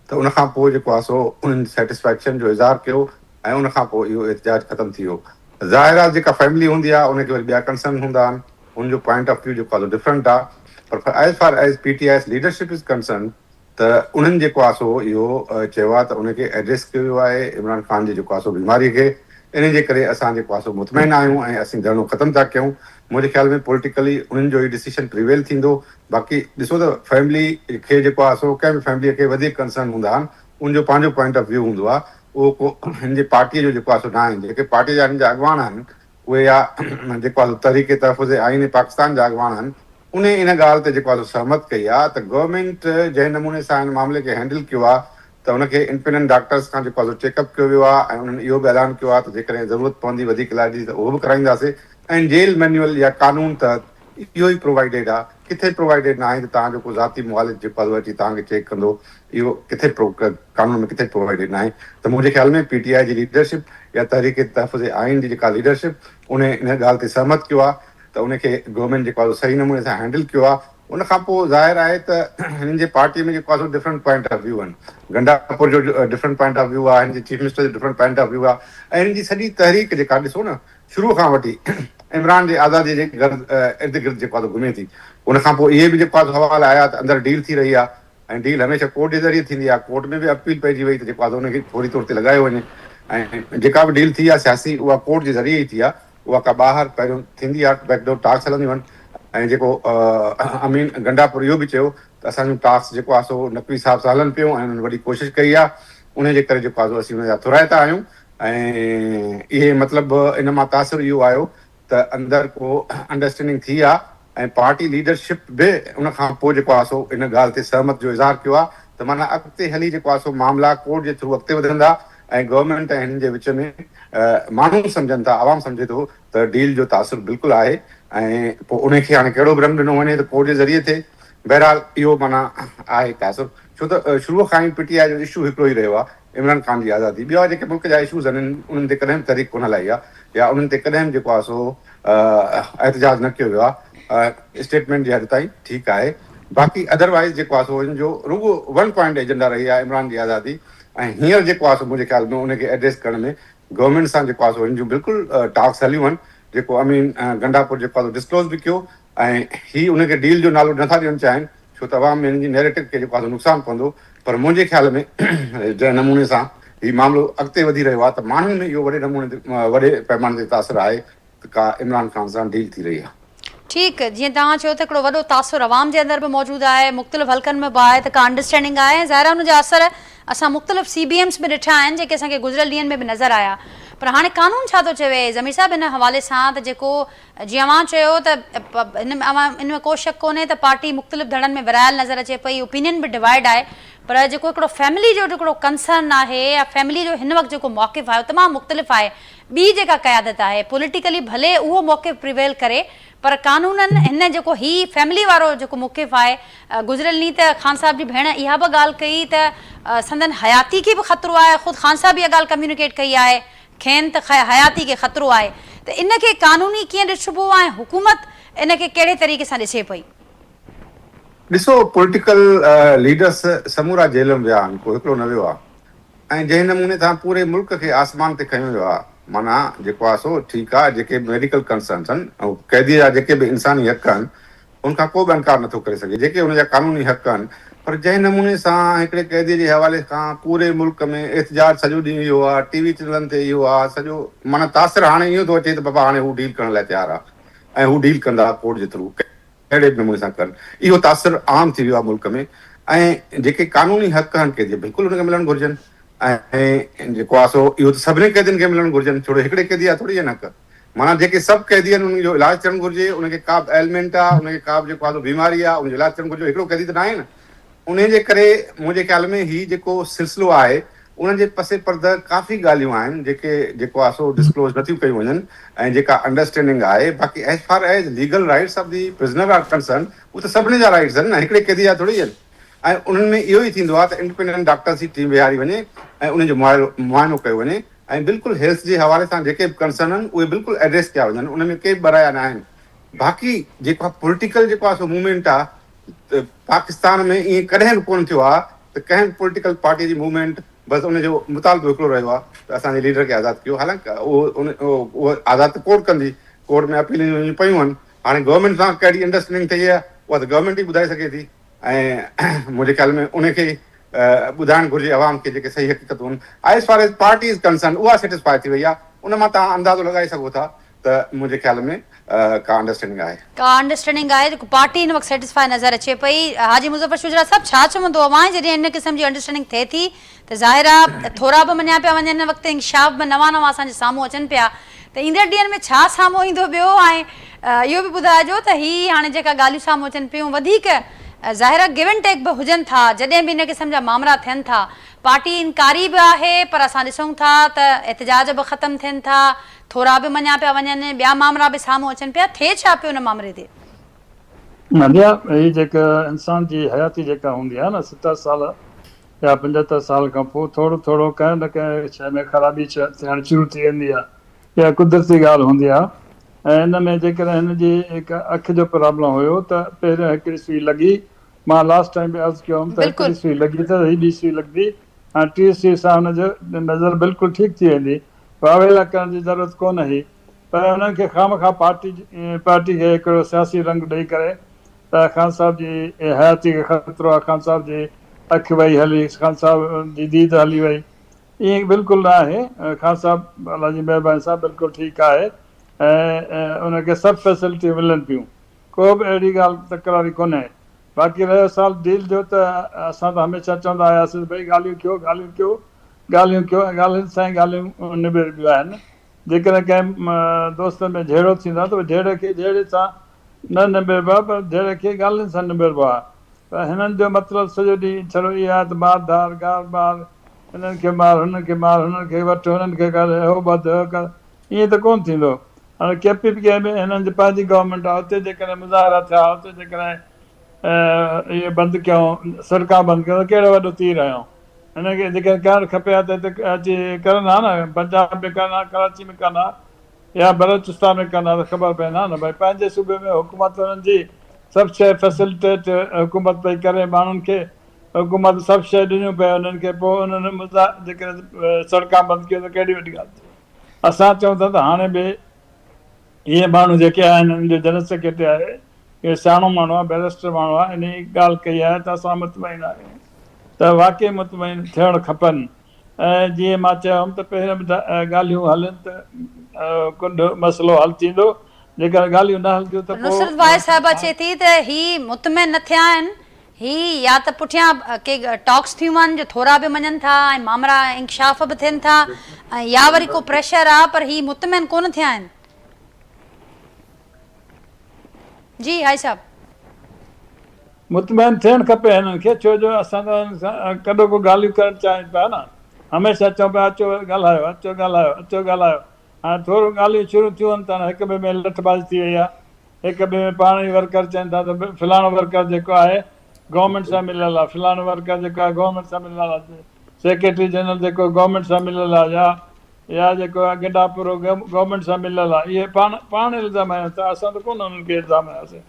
त उनखां पोइ जेको आहे सो उन्हनि सेटिस्फैक्शन जो इज़हार कयो ऐं उनखां पोइ इहो एहतजाज ख़तमु थी वियो। ज़ाहिर आहे जेका फैमिली हूंदी आहे उनखे वरी ॿिया कंसर्न हूंदा आहिनि, उनजो पॉइंट ऑफ व्यू जेको आहे डिफरेंट आहे। पर as far as PTI leadership is concern त उन्हनि जेको आहे सो इहो चयो आहे त उनखे एड्रेस कयो वियो आहे इमरान ख़ान जी जेको आहे सो बीमारी खे। इन जे करे असां जेको आहे सो मुतमइन आहियूं ऐं असीं धरणो ख़तमु था कयूं। मुंहिंजे ख्याल में पॉलिटिकली उन्हनि जो ई डिसीजन प्रिवेल थींदो। बाक़ी ॾिसो त फैमिली खे जेको आहे सो कंहिं बि फैमिलीअ खे वधीक कंसर्न हूंदा आहिनि, उनजो पंहिंजो पॉइंट ऑफ व्यू हूंदो आहे, उहो को हिन जे पार्टीअ जो जेको आहे सो न आहे। जेके पार्टी जा हिन जा अॻवान आहिनि उहे या जेको आहे तहरीक तहफ़ुज़ आइन पाकिस्तान जा अॻवान आहिनि, उन इन ॻाल्हि ते जेको आहे सहमत कई आहे त गवर्नमेंट जंहिं नमूने सां हिन मामले खे हैंडल कयो आहे त उनखे इंडिपेंडेंट डॉक्टर्स खां जेको आहे चेकअप कयो वियो आहे ऐं उन्हनि इहो बि ऐलान कयो आहे त जेकॾहिं ज़रूरत पवंदी वधीक इलाज जी त उहो बि कराईंदासीं। ऐं जेल मैन्युअल या कानून तहत इहो ई प्रोवाइडेड आहे, किथे प्रोवाइडेड न आहे त तव्हां जेको ज़ाती मुहालिफ़ जेको आहे अची तव्हांखे चेक कंदो, इहो किथे कानून में किथे प्रोवाइडेड न आहे। त मुंहिंजे ख़्याल में PTI जी लीडरशिप या तहरीक तहफ़ुज़ आइन जी जेका लीडरशिप उन इन ॻाल्हि ते सहमत कयो आहे त उनखे गवर्नमेंट जेको आहे सही नमूने सां हैंडल कयो आहे। उनखां पोइ ज़ाहिर आहे त हिननि जे पार्टी में जेको आहे डिफरेंट पॉइंट ऑफ व्यू आहिनि। गंडापुर जो डिफरेंट पॉइंट ऑफ व्यू आहे, हिन जे चीफ मिनिस्टर जो डिफरेंट पॉइंट ऑफ व्यू आहे ऐं हिन जी सॼी तहरीक जेका ॾिसो न शुरू खां वठी इमरान जे आज़ादी जे इर्द गिर्द जेको आहे घुमे थी। उनखां पोइ इहे बि जेको आहे सवाल आया त अंदरि डील थी रही आहे ऐं डील हमेशह कोर्ट जे ज़रिए थींदी आहे। कोर्ट में बि अपील पइजी वई त जेको आहे उनखे फौरी तौर ते लॻायो वञे ऐं जेका बि डील थी आहे सियासी उहा कोर्ट जे ज़रिए ई थी आहे, उहा का ॿाहिरि पहिरियों थींदी आहे, बैकडोर टाक्स हलंदियूं आहिनि। ऐं जेको अमीन गंडापुर इहो बि चयो त असांजो टास्क जेको आहे सो नक़वी हिसाब सां हलनि पियूं ऐं उन्हनि वॾी कोशिशि कई आहे, उन जे करे जेको आहे सो असीं उन जा थुराइता आहियूं। ऐं इहे मतिलबु इन मां तासिर इहो आयो त अंदरि को अंडरस्टैंडिंग थी आहे ऐं पार्टी लीडरशिप बि उनखां पोइ जेको आहे सो इन ॻाल्हि ते सहमत जो इज़हार कयो आहे त माना अॻिते हली जेको आहे सो मामला कोर्ट जे थ्रू अॻिते वधंदा ऐं गवर्नमेंट ऐं हिननि जे विच में माण्हू सम्झनि था, आवाम सम्झे थो त डील जो तासिर बिल्कुलु आहे ऐं पोइ उनखे हाणे कहिड़ो बि रंग ॾिनो वञे त कोर्ट जे ज़रिए थिए। बहरहाल इहो माना आहे तासिर, छो त शुरूअ खां ई PTI जो इशू हिकिड़ो ई रहियो आहे इमरान ख़ान जी आज़ादी। ॿिया जेके मुल्क जा इशूज़ आहिनि उन्हनि ते कॾहिं तहरीक कोन हलाई आहे या उन्हनि ते कॾहिं जेको आहे सो एहतजाज न कयो वियो आहे। स्टेटमेंट जे हद ताईं ठीकु आहे, बाक़ी अदरवाइज़ जेको आहे सो हिन जो रुगो वन पॉइंट एजेंडा रही आहे इमरान जी आज़ादी। ऐं हींअर जेको आहे सो मुंहिंजे ख़्याल में उनखे एड्रेस करण में गवर्नमेंट सां जेको आहे सो हिन जूं बिल्कुलु टाक्स हलियूं आहिनि, जेको अमीन गंडापुर जेको आहे डिस्क्लोज़ बि कयो ऐं हीअ उनखे डील जो नालो नथा ॾियणु चाहिनि छो त अवाम में हिन जी नैरेटिव खे जेको आहे नुक़सानु पवंदो। पर मुंहिंजे ख़्याल में जंहिं नमूने सां हीउ मामिलो अॻिते वधी रहियो आहे त माण्हुनि में इहो वॾे नमूने ते वॾे पैमाने ते तासिर आहे त का इमरान ख़ान सां डील थी रही आहे। ठीकु, जीअं तव्हां चयो त हिकिड़ो वॾो तासुर अवाम जे अंदरि बि मौजूदु आहे, मुख़्तलिफ़ हल्कनि में बि आहे त का अंडरस्टैंडिंग आहे। ज़ाहिर हुनजा असर असां मुख़्तलिफ़ CBMs बि ॾिठा आहिनि जेके असांखे गुज़िरियल ॾींहंनि में बि नज़र आया। पर हाणे कानून छा थो चवे ज़मीर साहिब हिन हवाले सां त जेको जीअं अवां चयो त इन में को शक कोन्हे त पार्टी मुख़्तलिफ़ धड़नि में विरायल नज़र अचे पई, ओपिनियन बि डिवाइड आहे, पर जेको हिकिड़ो फैमिली जो हिकिड़ो कंसर्न आहे या फैमिली जो हिन वक़्तु जेको मौक़िफ़ आहे तमामु मुख़्तलिफ़ आहे। ॿी जेका क़यादत आहे पॉलिटिकली भले उहो मौक़िफ़ प्रिवेल करे, पर कानूननि हिन जेको ही फैमिली वारो जेको मौक़िफ़ आहे, गुज़िरियल ॾींहुं त ख़ान साहब जी भेण इहा बि ॻाल्हि कई त संदन हयाती खे बि ख़तरो आहे, ख़ुदि ख़ान साहब बि इहा ॻाल्हि कम्यूनिकेट कई आहे, खेनि त हयाती खे ख़तरो आहे, त इनखे कानूनी कीअं ॾिसबो ऐं हुकूमत इनखे कहिड़े तरीक़े सां ॾिसे पई? ॾिसो, पॉलिटिकल लीडर्स समूरा जेल में विया आहिनि, को हिकिड़ो न वियो आहे ऐं जंहिं नमूने सां पूरे मुल्क खे आसमान ते खयो वियो आहे, माना जेको आहे सो ठीकु आहे, जेके मेडिकल कंसर्न्स आहिनि ऐं कैदी जा जेके बि इंसानी हक़ आहिनि उनखां को बि इनकार नथो करे सघे, जेके हुनजा कानूनी हक़ आहिनि पर जंहिं नमूने सां हिकिड़े क़ैदी जे हवाले खां पूरे मुल्क में एहतजाज सॼो ॾींहुं इहो आहे, टीवी चैनलनि ते इहो आहे, सॼो माना तासिर हाणे इहो थो अचे त बाबा हाणे हू डील करण लाइ तयारु आहे ऐं हू डील कंदा कोर्ट जे थ्रू कहिड़े बि नमूने सां कनि, इहो तासिर आम थी वियो आहे मुल्क में। ऐं जेके कानूनी हक़ आहिनि क़ैदी बिल्कुलु हुनखे मिलणु घुरिजनि ऐं जेको आहे सो इहो त सभिनी क़ैदियुनि खे मिलणु घुरिजनि, छोड़ो हिकिड़े क़ैदी आहे थोरी आहिनि हक़, माना जेके सभु क़ैदी आहिनि उन्हनि जो इलाजु थियणु घुरिजे, उनखे का बि एलिमेंट आहे, उनखे का बि जेको आहे बीमारी आहे, उनजो इलाजु थियणु घुरिजे, हिकिड़ो क़ैदी त न आहे न। उन जे करे मुंहिंजे ख़्याल में हीउ जेको सिलसिलो आहे उन जे पसे पर्दा काफ़ी ॻाल्हियूं आहिनि जेको आहे सो डिस्क्लोज़ नथियूं कयूं वञनि ऐं जेका अंडरस्टैंडिंग आहे। बाक़ी as far as legal rights of the prisoner are concern, उहे त सभिनी जा राइट्स आहिनि न, हिकिड़े क़ैदी जा थोरी आहिनि। ऐं उन्हनि में इहो ई थींदो आहे त इंडिपेंडेंट डॉक्टर्स जी टीम विहारी वञे ऐं उनजो मुआइनो कयो वञे ऐं बिल्कुलु हेल्थ जे हवाले सां जेके बि कंसर्न आहिनि उहे बिल्कुलु एड्रेस कया वञनि, उन में के बि बराया न आहिनि। बाक़ी जेको आहे पॉलिटिकल जेको आहे सो मूवमेंट आहे त पाकिस्तान में ईअं कॾहिं बि कोन थियो आहे त कंहिं पॉलिटिकल पार्टी जी मूवमेंट बसि उनजो मुतालबो हिकिड़ो रहियो आहे त असांजे लीडर खे आज़ादु कयो। हालांकि उहो आज़ादु त कोर्ट कंदी, कोर्ट में अपीलियूं पयूं आहिनि, हाणे गवर्नमेंट सां कहिड़ी अंडरस्टैंडिंग ठही आहे उहा त गवर्नमेंट ई ॿुधाए सघे थी ऐं मुंहिंजे ख़्याल में उनखे ॿुधाइणु घुरिजे आवाम खे जेके सही हक़ीक़तूं आहिनि। As far as party is concern उहा सेटिस्फाई थी वई आहे, उन मां तव्हां अंदाज़ो लॻाए सघो था त मुंहिंजे ख़्याल में का अंडरस्टैंडिंग आहे जेको पार्टी हिन वक़्तु सेटिस्फाई नज़र अचे पई। हाजी मुज़फ़र शुजरा साहब छा चवंदो अवां जॾहिं हिन क़िस्म जी अंडरस्टैंडिंग थिए थी त ज़ाहिर आहे थोरा बि मञिया पिया वञनि, हिन वक़्तु इंकशाफ बि नवां नवां असांजे साम्हूं अचनि पिया, त ईंदड़ ॾींहंनि में छा साम्हूं ईंदो ॿियो? ऐं इहो बि ॿुधाइजो त हीअ हाणे जेका ॻाल्हियूं साम्हूं अचनि पियूं वधीक ज़ाहिर आहे गिव एंड टेक बि हुजनि था, जॾहिं बि हिन क़िस्म जा मामला थियनि था, पार्टी इनकारी बि आहे पर असां ॾिसूं था त एहतजाज बि ख़तमु थियनि था, थोरा बि मञिया पिया वञनि, ॿिया मामला बि साम्हूं अचनि पिया, थिए छा पियो हुन मामले ते? नदिया हीअ जेका इंसान जी हयाती जेका हूंदी आहे न 70 साल या 75 साल खां पोइ थोरो थोरो कंहिं न कंहिं शइ में ख़राबी थियणु शुरू थी वेंदी आहे, इहा कुदरती ॻाल्हि हूंदी आहे। ऐं हिन में जेकॾहिं हिन जी हिकु अखि जो प्रॉब्लम हुयो त पहिरियों हिकिड़ी सुई लॻी, मां लास्ट टाइम बि अर्ज़ु कयो हुउमि त हिकिड़ी सुई लॻी त हीअ ॿी सुई लॻंदी ऐं टी सुई सां हुनजो नज़र बिल्कुलु ठीकु थी वेंदी, वावेला करण जी ज़रूरत कोन हुई। पर हुननि खे खामखां पार्टी खे हिकिड़ो सियासी रंग ॾेई करे त ख़ान साहब जी हयाती खे ख़तरो आहे, ख़ान साहब जी अखि वई हली, ख़ान साहब जी दीद हली वई, ईअं बिल्कुलु न आहे। ख़ान साहब अलाह जी महिरबानी सां बिल्कुलु ठीकु आहे ऐं उनखे सभु फैसिलिटियूं मिलनि पियूं, को बि अहिड़ी ॻाल्हि तकरारी कोन्हे। बाक़ी रहियो साल डील जो त असां त हमेशह चवंदा आयासीं भई ॻाल्हियूं कयो, ॻाल्हियुनि सां ई ॻाल्हियूं निबेड़ियूं आहिनि। जेकॾहिं कंहिं दोस्त में झेड़ो थींदो आहे त झेड़े खे झेड़े सां न निबेड़बो आहे, पर झेड़े खे ॻाल्हियुनि सां निबेड़बो आहे। पर हिननि जो मतिलबु सॼो ॾींहुं छड़ो इहो आहे त मार धार गार बार, हिननि खे मार, हुननि खे मार, हुननि खे वठि, हुननि खे कर, हो ॿध हो कर, ईअं त कोन्ह थींदो। हाणे KPPK में हिननि जी पंहिंजी गवर्नमेंट आहे, हुते जेकॾहिं मुज़ाहिरा थिया, हुते जेकॾहिं इहे बंदि कयूं, सड़कां बंदि कयूं त कहिड़ो वॾो तीर आहियूं। हिनखे जेके करणु खपे हा त हिते अची करनि हा न, पंजाब में कनि हा, कराची में कनि हा या बलोचिस्तान में कनि हा त ख़बर पवंदी आहे न भई पंहिंजे सूबे में हुकूमत हुननि जी सभु शइ फैसिलिटेट हुकूमत पई करे, माण्हुनि खे हुकूमत सभु शइ ॾिनियूं पिया उन्हनि खे, पोइ उन्हनि जेकॾहिं सड़कां बंदि कयूं त कहिड़ी वॾी ॻाल्हि थी। असां चऊं था त हाणे बि इहे माण्हू जेके आहिनि हिन जो जनरल सेक्रेटरी आहे, इहो सियाणो माण्हू आहे, बैरिस्टर माण्हू आहे, इन ॻाल्हि कई आहे त असां मुतमइन आहियूं त वाक़ई मुतमइन थियणु खपनि। ऐं जीअं मां चयुमि त पहिरियों ॻाल्हियूं हलनि त कुंड मसइलो हल थींदो, जेकर ॻाल्हियूं न हलंदियूं त नुसरत भाई साहिबा चए थी त ही मुतमइन न थिया आहिनि, ही या त पुठियां के टॉक्स थियूं आहिनि जो थोरा बि मञनि था ऐं मामला इंकशाफ बि थियनि था, ऐं या वरी को प्रेशर आहे, पर ही मुतमइन कोन थिया आहिनि। जी हाई साहब, मुतमइन थियणु खपे हिननि खे, छो जो असां त कॾो को ॻाल्हियूं करणु चाहिनि पिया न, हमेशह चऊं पिया अचो ॻाल्हायो, अचो ॻाल्हायो, अचो ॻाल्हायो। हाणे थोरो ॻाल्हियूं शुरू थियूं आहिनि त हिक ॿिए में लठबाज़ी थी वई आहे, हिक ॿिए में पाण ई वर्कर चवनि था त फलाणो वर्कर जेको आहे गवर्नमेंट सां मिलियल आहे, फलाणो वर्कर जेको आहे गवर्नमेंट सां मिलियल आहे, सेक्रेटरी जनरल जेको गवर्नमेंट सां मिलियल आहे, या जेको आहे गिडापुरो गवर्नमेंट सां मिलियल आहे, इहे पाण इल्ज़ाम आहिनि त असां त कोन उन्हनि खे इल्ज़ाम आयासीं।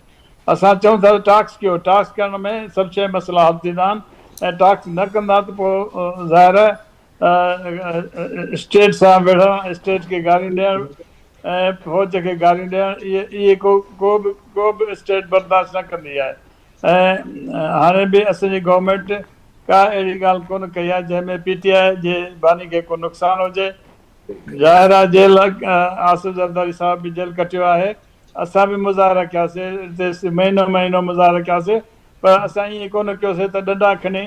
असां चऊं था त टास्क कयो, टास्क करण में सभु शइ मसइला हल थींदा आहिनि ऐं टास्क न कंदा त पोइ ज़ाहिर स्टेट सां विढ़णु, स्टेट खे गारियूं ॾियणु ऐं फौज खे गारियूं ॾियणु, इहे को बि स्टेट बर्दाश्त न कंदी आहे। हाणे बि असांजी गवर्नमेंट का अहिड़ी ॻाल्हि कोन कई आहे जंहिंमें PTI जे बानी खे को नुक़सानु हुजे। ज़ाहिर आहे जेल आसिफ ज़रदारी साहिब बि जेल कटियो आहे, असां बि मुज़ाहिरा कयासीं, हिते महीनो मुज़ाहिरा कयासीं, पर असां ईअं कोन कयोसीं त डंडा खणी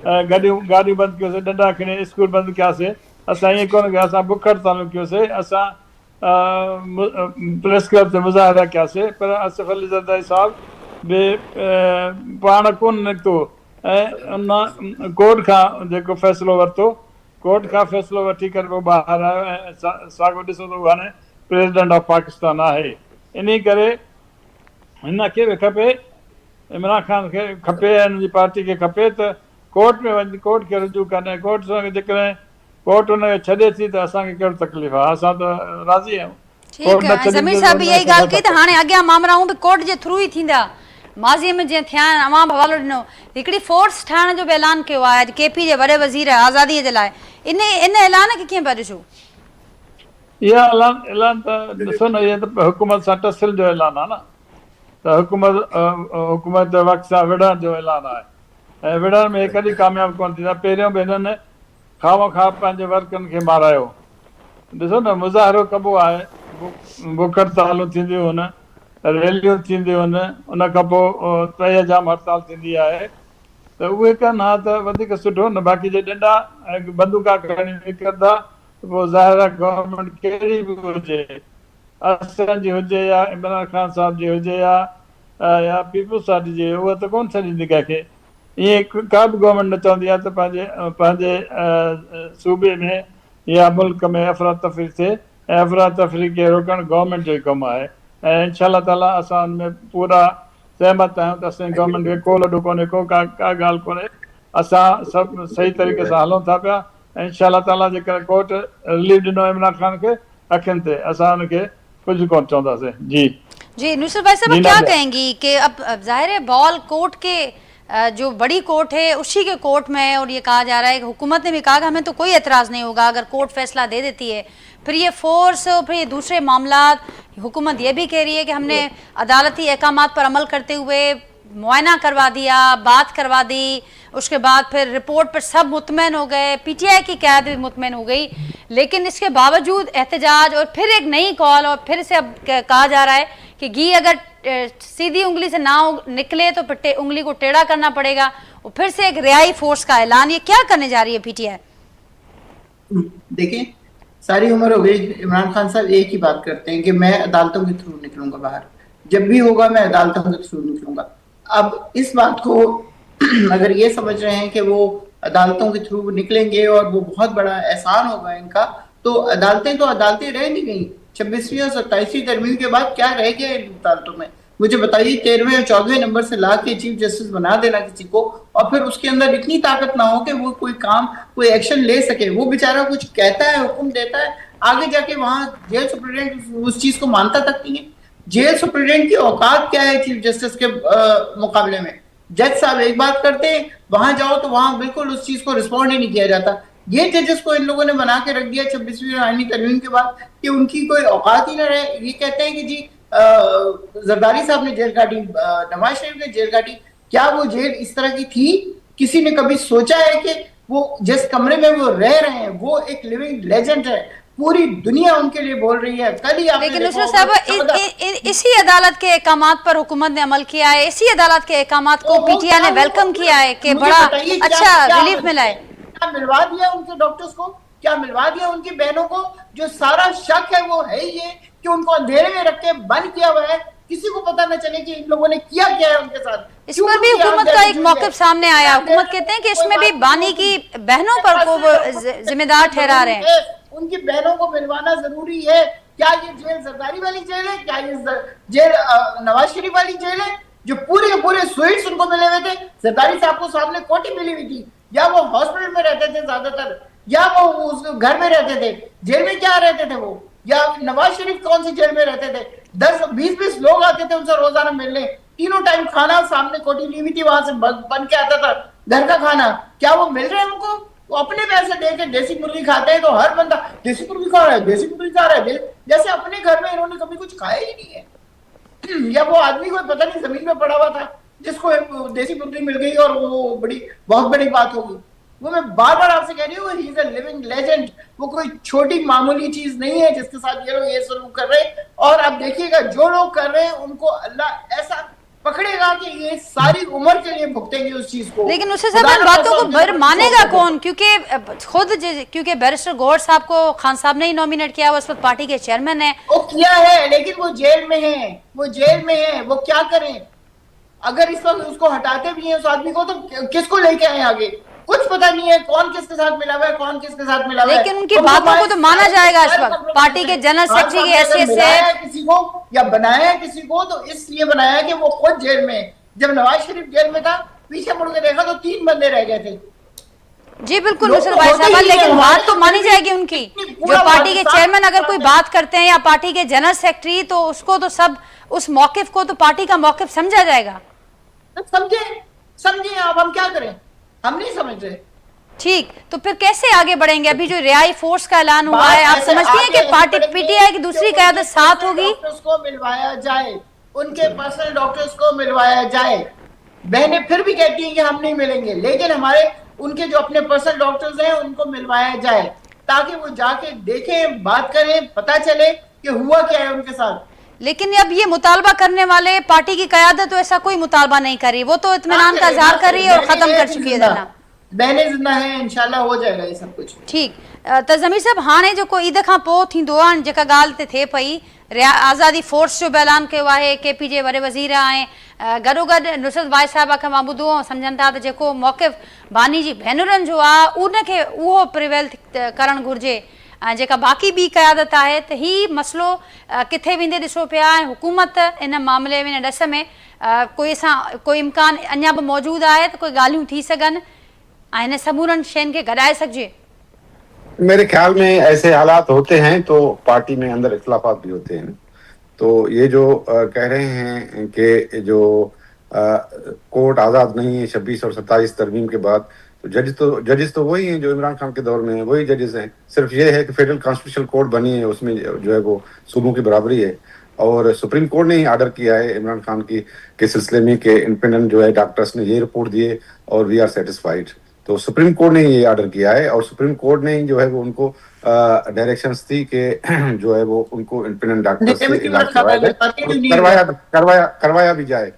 गाॾियूं बंदि कयोसीं, डंडा खणी स्कूल बंदि कयासीं। असां ईअं कोन कयो, असां बुख हड़तालूं कयोसीं, असां प्रेस क्लब ते मुज़ाहिरा कयासीं, पर आसिफ अली ज़रदारी साहिब बि पाण कोन निकितो ऐं उन कोर्ट खां जेको फ़ैसिलो वरितो, कोर्ट खां फ़ैसिलो वठी करे पोइ ॿाहिरि आयो ऐं साॻियो ॾिसो त हाणे प्रेसिडेंट ऑफ पाकिस्तान आहे। इन करे हिन खे बि खपे, इमरान ख़ान खे खपे, हिन जी पार्टी खे खपे त कोर्ट में वञी कोर्ट खे रुजू कनि। कोर्ट सां जेकॾहिं कोर्ट हुनखे छॾे थी त असांखे कहिड़ो तकलीफ़ आहे, असां त राज़ी आहियूं। ठीकु आहे, ज़मीर साहिब इहा ई ॻाल्हि कई त हाणे अॻियां मामला बि कोर्ट जे थ्रू ई थींदा। माज़ीअ में जीअं थिया आहिनि, अवाम हवालो ॾिनो, हिकिड़ी फोर्स ठाहिण जो बि ऐलान कयो आहे KP जे वॾे वज़ीर आज़ादीअ जे लाइ। इन ऐलान खे कीअं पिया ॾिसो? इहा ऐलान त ॾिसो न, इहा त हुकूमत सां टसिल जो ऐलान आहे न, त हुकूमत वक़्त सां विढ़ण जो ऐलान आहे, ऐं विढ़ण में कॾहिं कामयाबु कोन थींदा। पहिरियों बि हिननि खामोखा पंहिंजे वर्करनि खे मारायो। ॾिसो न, मुज़ाहिरो कबो आहे, बुख हड़तालूं थींदियूं आहिनि, रैलियूं थींदियूं आहिनि, उन खां पोइ तय जाम हड़ताल थींदी आहे, त उहे कनि हा त वधीक सुठो न। बाक़ी जे डंडा ऐं बंदूका खणी निकिरंदा त पोइ ज़ाहिर आहे गवर्नमेंट कहिड़ी बि हुजे, असांजी हुजे या इमरान ख़ान साहिब जी हुजे या पीपुल्स पार्टी जी, उहा त कोन छॾींदी कंहिंखे। ईअं का बि गवर्नमेंट न चवंदी आहे त पंहिंजे सूबे में या मुल्क में अफ़रा तफ़री थिए, ऐं अफ़रा तफ़री खे रोकणु गवर्नमेंट जो ई कमु आहे। ऐं इंशाअल्लाह ताला असां हुन में पूरा सहमत आहियूं त असांजी गवर्नमेंट खे को लॾो कोन्हे, का ॻाल्हि कोन्हे, असां सभु सही तरीक़े सां हलूं था पिया। ऐं इंशाअल्लाह ताला जेकर कोर्ट रिलीफ ॾिनो इमरान ख़ान खे अखियुनि ते, असां हुनखे कुझु कोन चवंदासीं। जी नुसरत भाई साहब, क्या कहेंगी कि अब जाहिर है बॉल कोर्ट के जो बड़ी कोर्ट है उसी के कोर्ट में है, और ये कहा जा रहा है कि हुकूमत ने भी कहा कि हमें तो कोई एतराज़ नहीं होगा अगर कोर्ट फैसला दे देती है। फिर ये फोर्स और फिर ये दूसरे मामला, हुकूमत ये भी कह रही है कि हमने अदालती अहकामात पर अमल करते हुए मुआयना करवा दिया, बात करवा दी, उसके बाद फिर रिपोर्ट पर सब मुतमैन हो गए, PTI की क़यादत भी मुतमैन हो गई, लेकिन इसके बावजूद एहतजाज और फिर एक नई कॉल, और फिर से अब कहा जा रहा है कि घी अगर सीधी उंगली से ना निकले तो फिर उंगली को टेढ़ा करना पड़ेगा, और फिर से एक रिहाई फोर्स का ऐलान। ये क्या करने जा रही है PTI? देखिए, सारी उम्र हो गई, इमरान खान साहब एक ही बात करते हैं कि मैं अदालतों के थ्रू निकलूंगा बाहर, जब भी होगा मैं अदालतों के थ्रू निकलूंगा। अब इस बात को अगर ये समझ रहे हैं कि वो अदालतों के थ्रू निकलेंगे और वो बहुत बड़ा एहसान होगा इनका, तो अदालतें रह नहीं गई। 26वीं और 27वीं तरमीम के बाद क्या रह गया इन अदालतों में? मुझे बताइए, 13वें और 14वें नंबर से ला के चीफ जस्टिस बना देना किसी को, और फिर उसके अंदर इतनी ताकत ना हो कि वो कोई एक्शन ले सके। वो बेचारा कुछ कहता है, हुक्म देता है, आगे जाके वहां जेल सुप्रीडेंट उस चीज को मानता तक नहीं है। जेल सुप्रीडेंट की औकात क्या है चीफ जस्टिस के मुकाबले में? जज साहब एक बात करते हैं, वहां जाओ तो वहां बिल्कुल उस चीज को रिस्पॉन्ड ही नहीं किया जाता। ये जजेस को इन लोगों ने बना के रख दिया 26वीं और आईनी तरमीम के बाद कि उनकी कोई औकात ही ना रहे। ये कहते हैं कि जी जरदारी साहब ने जेल काटी, नवाज शरीफ ने जेल काटी, क्या वो जेल इस तरह की थी? किसी ने कभी सोचा है कि वो जिस कमरे में वो रह रहे हैं वो एक लिविंग लेजेंड है, पूरी दुनिया उनके लिए बोल रही है। कल ही आपने लेकिन नुसरत साहब, इसी अदालत के अहकामात पर हुकूमत ने अमल किया है, इसी अदालत के अहकामात को PTI ने वेलकम किया है कि बड़ा अच्छा रिलीफ मिला है। क्या मिलवा दिया उनके डॉक्टर्स को? क्या मिलवा दिया उनकी बहनों को? जो सारा शक है वो है ये कि उनको अंधेरे में रख के बंद किया हुआ है, किसी को पता न चले कि इन लोगों ने किया क्या है उनके साथ। इस पर भी हुकूमत का एक मौक़िफ़ सामने आया। हुकूमत कहते हैं कि इसमें भी बानी की बहनों पर को जिम्मेदार ठहरा रहे हैं। उनकी बहनों को मिलवाना जरूरी है। क्या ये जेल जरदारी वाली जेल है? क्या ये जेल नवाज शरीफ वाली जेल है? जो पूरे पूरे स्वीट्स उनको मिले हुए थे, जरदारी साहब को सामने कोठी मिली हुई थी, या वो हॉस्पिटल में रहते थे ज्यादातर, या वो उस घर में रहते थे? जेल में क्या रहते थे वो? या नवाज शरीफ कौन सी जेल में रहते थे? 10-20 लोग आते थे उनसे रोजाना मिलने, तीनों टाइम खाना सामने कोठी ली हुई थी, वहां से बन के आता था घर का खाना। क्या वो मिल रहे हैं उनको? वो अपने पैसे दे के देसी मुर्गी खाते हैं, तो हर बंदा देसी मुर्गी खा रहा है, देसी मुर्गी खा रहा है, जैसे अपने घर में इन्होंने कभी कुछ खाया ही नहीं है। या वो आदमी कोई पता नहीं जमीन में पड़ा हुआ था, जिसको एक देसी पुत्री मिल गई और वो बहुत बड़ी बात होगी। वो मैं बार बार आपसे कह रही हूँ, he is a living legend. वो कोई छोटी मामूली चीज नहीं है जिसके साथ ये लोग ये सलूक कर रहे हैं। और आप देखिएगा जो लोग कर रहे हैं उनको अल्लाह ऐसा पकड़ेगा कि ये सारी उम्र के लिए भुगतेंगे उस चीज को। लेकिन उससे सब इन बातों को मानेगा कौन? क्योंकि बैरिस्टर गौहर साहब को खान साहब ने ही नॉमिनेट किया, वो इस वक्त पार्टी के चेयरमैन है। वो किया है, लेकिन वो जेल में है, वो जेल में है, वो क्या करें? अगर इस वक्त उसको हटाते भी हैं उस आदमी को, तो किसको लेके आए आगे? कुछ पता नहीं है कौन किसके साथ मिला हुआ है, कौन किसके साथ मिला हुआ है। लेकिन उनकी बातों को तो माना जाएगा इस वक्त। पार्टी के जनरल सेक्रेटरी की हैसियत से किसी को या बनाया है किसी को, तो इसलिए बनाया है कि वो खुद जेल में है। जब नवाज शरीफ जेल में था, पीछे मुड़ के देखा तो 3 बंदे रह गए थे। जी बिल्कुल नुसरत भाई साहब, लेकिन बात तो मानी जाएगी उनकी। जो पार्टी के चेयरमैन अगर कोई बात करते हैं या पार्टी के जनरल सेक्रेटरी, तो उसको तो सब उस मौकिफ को तो पार्टी का मौकिफ समझा जाएगा। समझे आप, हम क्या करें? हम नहीं समझ रहे। ठीक, तो फिर कैसे आगे बढ़ेंगे? अभी जो रिहाई फोर्स का ऐलान हुआ है, आप समझती हैं कि पार्टी पीटीआई की दूसरी क़यादत साथ होगी? डॉक्टर्स को मिलवाया जाए, उनके पर्सनल डॉक्टर्स को मिलवाया जाए। बहनें फिर भी कहती हैं कि हम नहीं मिलेंगे, लेकिन हमारे उनके जो अपने पर्सनल डॉक्टर्स हैं उनको मिलवाया जाए, ताकि वो जाके देखें, बात करें, पता चले कि हुआ क्या है उनके साथ। लेकिन अब ये मुतालबा करने वाले पार्टी की क़यादत तो ऐसा कोई मुतालबा नहीं कर रही, वो तो इत्मीनान का इजहार कर रही है और खत्म कर चुकी है धरना। बहनें जिंदा हैं, इंशाल्लाह हो जाएगा ये सब कुछ। ठीक, त ज़मीर साहब, हाणे जेको ईद खां पोइ थींदो आहे, जेका ॻाल्हि ते थिए पई, आज़ादी फोर्स जो बि ऐलान कयो आहे, केपी जे वॾे वज़ीर ऐं गॾोगॾु नुसरत भाई साहिबा खे मां ॿुधो ऐं सम्झनि था त जेको मौक़िफ़ बानी जी भेनरुनि जो आहे उनखे उहो प्रिवेल करणु घुरिजे। जेका बाक़ी ॿी क़यादत आहे त हीउ मसइलो किथे वेंदे ॾिसो पिया ऐं हुकूमत इन मामले में, इन ॾस में कोई इम्कान अञा बि मौजूदु आहे त कोई ॻाल्हियूं थी सघनि ऐं हिन समूरनि शयुनि खे गॾाए सघिजे? मेरे ख्याल में ऐसे हालात होते हैं तो पार्टी में अंदर इख्तलाफात भी होते हैं। तो ये जो कह रहे हैं कि जो कोर्ट आज़ाद नहीं है 26 और 27 तरमीम के बाद, तो जजेस तो वही हैं जो इमरान खान के दौर में हैं, वही जजेस हैं। सिर्फ ये है कि फेडरल कॉन्स्टिट्यूशनल कोर्ट बनी है, उसमें जो है वो सूबों की बराबरी है। और सुप्रीम कोर्ट ने ही आर्डर किया है इमरान खान की के सिलसिले में कि इंडिपेंडेंट जो है डॉक्टर्स ने ये रिपोर्ट दिए और वी आर सेटिस्फाइड। तो सुप्रीम कोर्ट ने ये आर्डर किया है और सुप्रीम कोर्ट ने जो है वो उनको डायरेक्शंस थी कि जो है वो उनको इंडिपेंडेंट डॉक्टर से इलाज करवाया भी जाए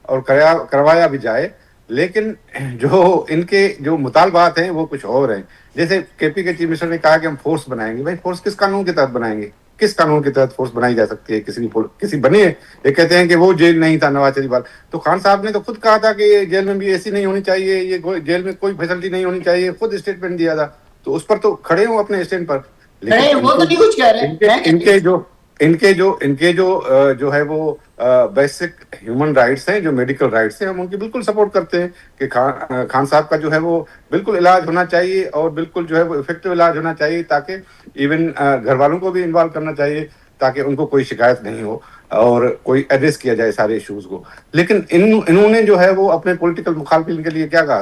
और करवाया भी जाए। लेकिन जो इनके जो मुतालबात हैं वो कुछ और हैं। जैसे केपी के चीफ मिनिस्टर ने कहा कि हम फोर्स बनाएंगे। भाई फोर्स किस कानून के तहत बनाएंगे? किस कानून के तहत फोर्स बनाई जा सकती है? किसी बनी है? ये कहते हैं कि वो जेल नहीं था नवाज शरीफ वाला, तो खान साहब ने तो खुद कहा था कि जेल में भी एसी नहीं होनी चाहिए, ये जेल में कोई फैसिलिटी नहीं होनी चाहिए, खुद स्टेटमेंट दिया था। तो उस पर तो खड़े हो अपने स्टैंड पर। लेकिन वो तो नहीं कुछ कह रहे। इनके जो है वो बेसिक ह्यूमन राइट्स हैं, जो मेडिकल राइट्स हैं, हम उनकी बिल्कुल सपोर्ट करते हैं कि खान साहब का जो है वो बिल्कुल इलाज होना चाहिए और बिल्कुल जो है वो इफेक्टिव इलाज होना चाहिए, ताकि इवन घर वालों को भी इन्वॉल्व करना चाहिए ताकि उनको कोई शिकायत नहीं हो और कोई एड्रेस किया जाए सारे इश्यूज को। लेकिन इन्होंने जो है वो अपने पॉलिटिकल मुखालफिन के लिए क्या कहा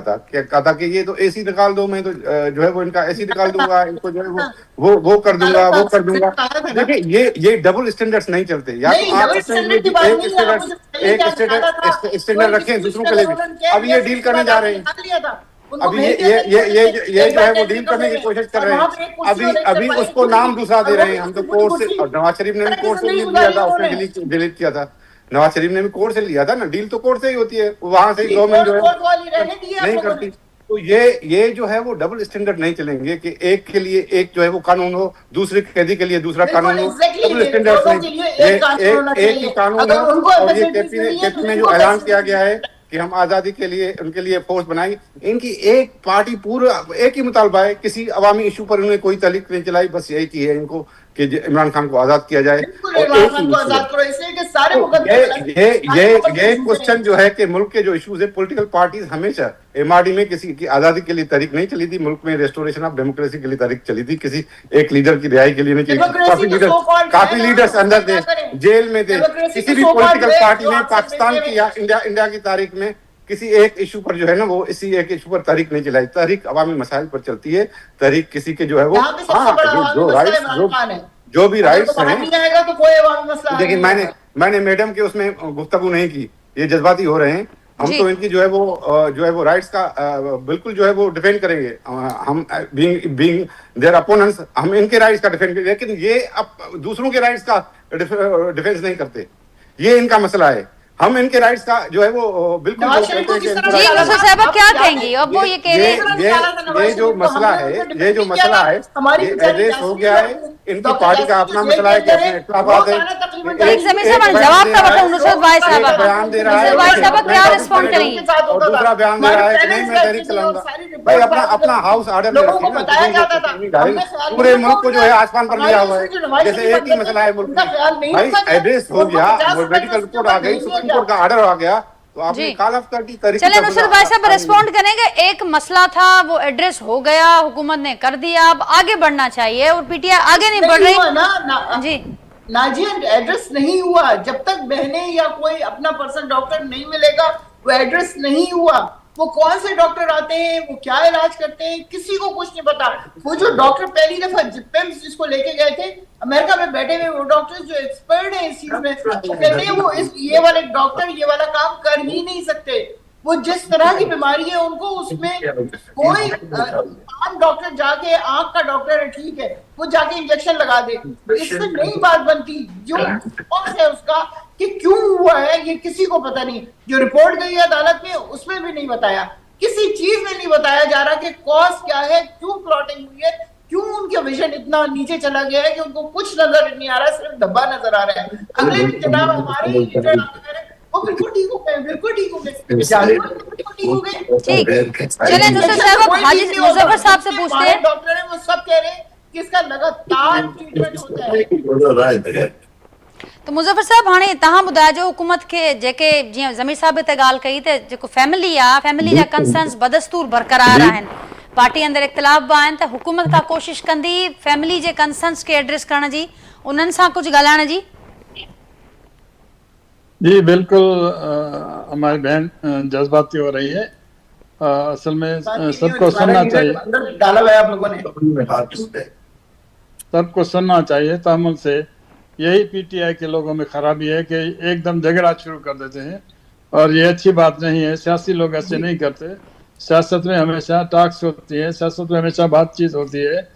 था कि ये तो एसी निकाल दो, मैं तो जो है वो इनका एसी निकाल दूंगा, इनको जो है वो कर दूंगा। देखिए ये डबल स्टैंडर्ड्स नहीं चलते। या तो आप एक स्टैंडर्ड रखें दूसरों के लिए भी। अब ये डील करने जा रहे हैं, अभी ये जो है वो डील करने की कोशिश कर रहे हैं। अभी उसको नाम दूसरा दे रहे हैं। हम तो कोर्ट से, और नवाज शरीफ ने भी कोर्ट से लिया था, उसने डिलीट किया था। नवाज शरीफ ने भी कोर्ट से लिया था ना, डील तो कोर्ट से ही होती है, वहां से गवर्नमेंट जो है नहीं करती। तो ये जो है वो डबल स्टैंडर्ड नहीं चलेंगे कि एक के लिए एक जो है वो कानून हो, दूसरे कैदी के लिए दूसरा कानून हो। डबल स्टैंडर्ड नहीं, एक ही कानून हो। और ये केपी में जो ऐलान किया गया है कि हम आजादी के लिए उनके लिए फोर्स बनाएंगे, इनकी एक पार्टी पूरा एक ही मुतालबा है, किसी अवामी इशू पर उन्होंने कोई तहरीक नहीं चलाई, बस यही की है इनको कि इमरान खान को आजाद किया जाए। ये क्वेश्चन जो है कि मुल्क के जो इश्यूज है, पॉलिटिकल पार्टीज हमेशा एमआरडी में किसी की आजादी के लिए तहरीक नहीं चली थी, मुल्क में रेस्टोरेशन ऑफ डेमोक्रेसी के लिए तहरीक चली थी, किसी एक लीडर की रिहाई के लिए नहीं चली। काफी लीडर्स अंदर थे, जेल में थे। किसी भी पॉलिटिकल पार्टी ने पाकिस्तान की या इंडिया की तारीख में किसी एक इशू पर जो है ना वो इसी एक इशू पर तहरीक नहीं चलाई। तहरीक अवामी मसाइल पर चलती है, तहरीक किसी के जो है वो जो भी राइट्स हैं। लेकिन मैंने मैडम के उसमें गुफ्तगू नहीं की, ये जज्बाती हो रहे हैं। हम तो इनकी जो है वो राइट्स का बिल्कुल जो है वो डिफेंड करेंगे। हम बीइंग देयर अपोनेंट्स हम इनके राइट्स का डिफेंड करेंगे, लेकिन ये अब दूसरों के राइट्स का डिफेंस नहीं करते। ये इनका मसला है। हम इनके राइट्स का जो है वो बिल्कुल जी मुसर साहब क्या कहेंगी? अब वो ये कह रहे हैं ये जो मसला है ये एड्रेस हो गया है, इनकी पार्टी का अपना मसला है कि अपने इख्तिलाफात है। एक जमीन साहब जवाब का वठो नुसरत भाई साहब बयान दे रहा है, नुसरत भाई साहब क्या रिस्पॉन्ड करेंगी? और दूसरा बयान दे रहा है कि नहीं मैं तहरीक चलाऊंगा। भाई अपना हाउस ऑर्डर में रखिए। पूरे मुल्क को जो है आसमान पर लिया हुआ है, जैसे एक ही मसला है मुल्क में। भाई एड्रेस हो गया, मेडिकल रिपोर्ट आ गई, सुप्रीम कोर्ट का ऑर्डर आ गया, तो आपने कॉल ऑफ करके तरीके चले नुसरत भाई साहब रिस्पॉन्ड करेंगे। एक मसला था वो एड्रेस हो गया, हुकूमत ने कर दिया, अब आगे बढ़ना चाहिए और पीटीआई आगे नहीं बढ़ रही। जी नाजिया, एड्रेस नहीं हुआ जब तक बहने या कोई अपना पर्सनल डॉक्टर नहीं मिलेगा, वो एड्रेस नहीं हुआ। वो कौन से डॉक्टर आते हैं, वो क्या इलाज करते हैं, किसी को कुछ नहीं पता। वो जो डॉक्टर पहली दफा जिप्पेम्स जिसको लेके गए थे अमेरिका में बैठे हुए वो डॉक्टर जो एक्सपर्ट है इस चीज में, वो कहते हैं वो ये वाले डॉक्टर ये वाला काम कर ही नहीं सकते। वो जिस तरह की बीमारी है उनको उसमें कोई आम डॉक्टर जाके आंख का डॉक्टर है ठीक है वो जाके इंजेक्शन लगा दे, इससे नहीं बात बनती। जो कॉज है उसका कि क्यों हुआ है ये किसी को पता नहीं। जो रिपोर्ट गई है अदालत में उसमें भी नहीं बताया, किसी चीज में नहीं बताया जा रहा कि कॉज क्या है, क्यों प्लॉटिंग हुई है, क्यों उनका विजन इतना नीचे चला गया है कि उनको कुछ नजर नहीं आ रहा, सिर्फ धब्बा नजर आ रहा है। अगले जनाब हमारे वो बिल्कुल ठीक हो गए, बिल्कुल ठीक हो गए, ठीक हो गए। ठीक चले नुसरत साहब हाजी मुजफ्फर साहब से पूछते हैं। डॉक्टर है वो सब कह रहे हैं कि इसका लगातार ट्रीटमेंट होता है। तो मुजफ्फर साहब हाणे तव्हां ॿुधाइजो हुकूमत खे जेके जीअं ज़मीर साहिब ते ॻाल्हि कई त जेको फैमिली आहे फैमिली जा कंसर्न्स बदस्तूर बरक़रार आहिनि, पार्टी अंदरि इख़्तिलाफ़ बि आहिनि, त हुकूमत का कोशिश कंदी फैमिली जे कंसर्न्स खे एड्रेस करण जी, उन्हनि सां कुझु ॻाल्हाइण जी? जी बिल्कुल हमारी बहन जज्बाती हो रही है। असल में सबको सुनना चाहिए, डाला हुआ है आप लोगों ने, सबको सुनना चाहिए तहम्मुल से। यही पीटीआई के लोगों में खराबी है कि एकदम झगड़ा शुरू कर देते हैं और ये अच्छी बात नहीं है। सियासी लोग ऐसे नहीं करते। सियासत में हमेशा टॉक्स होती है, सियासत में हमेशा बातचीत होती है।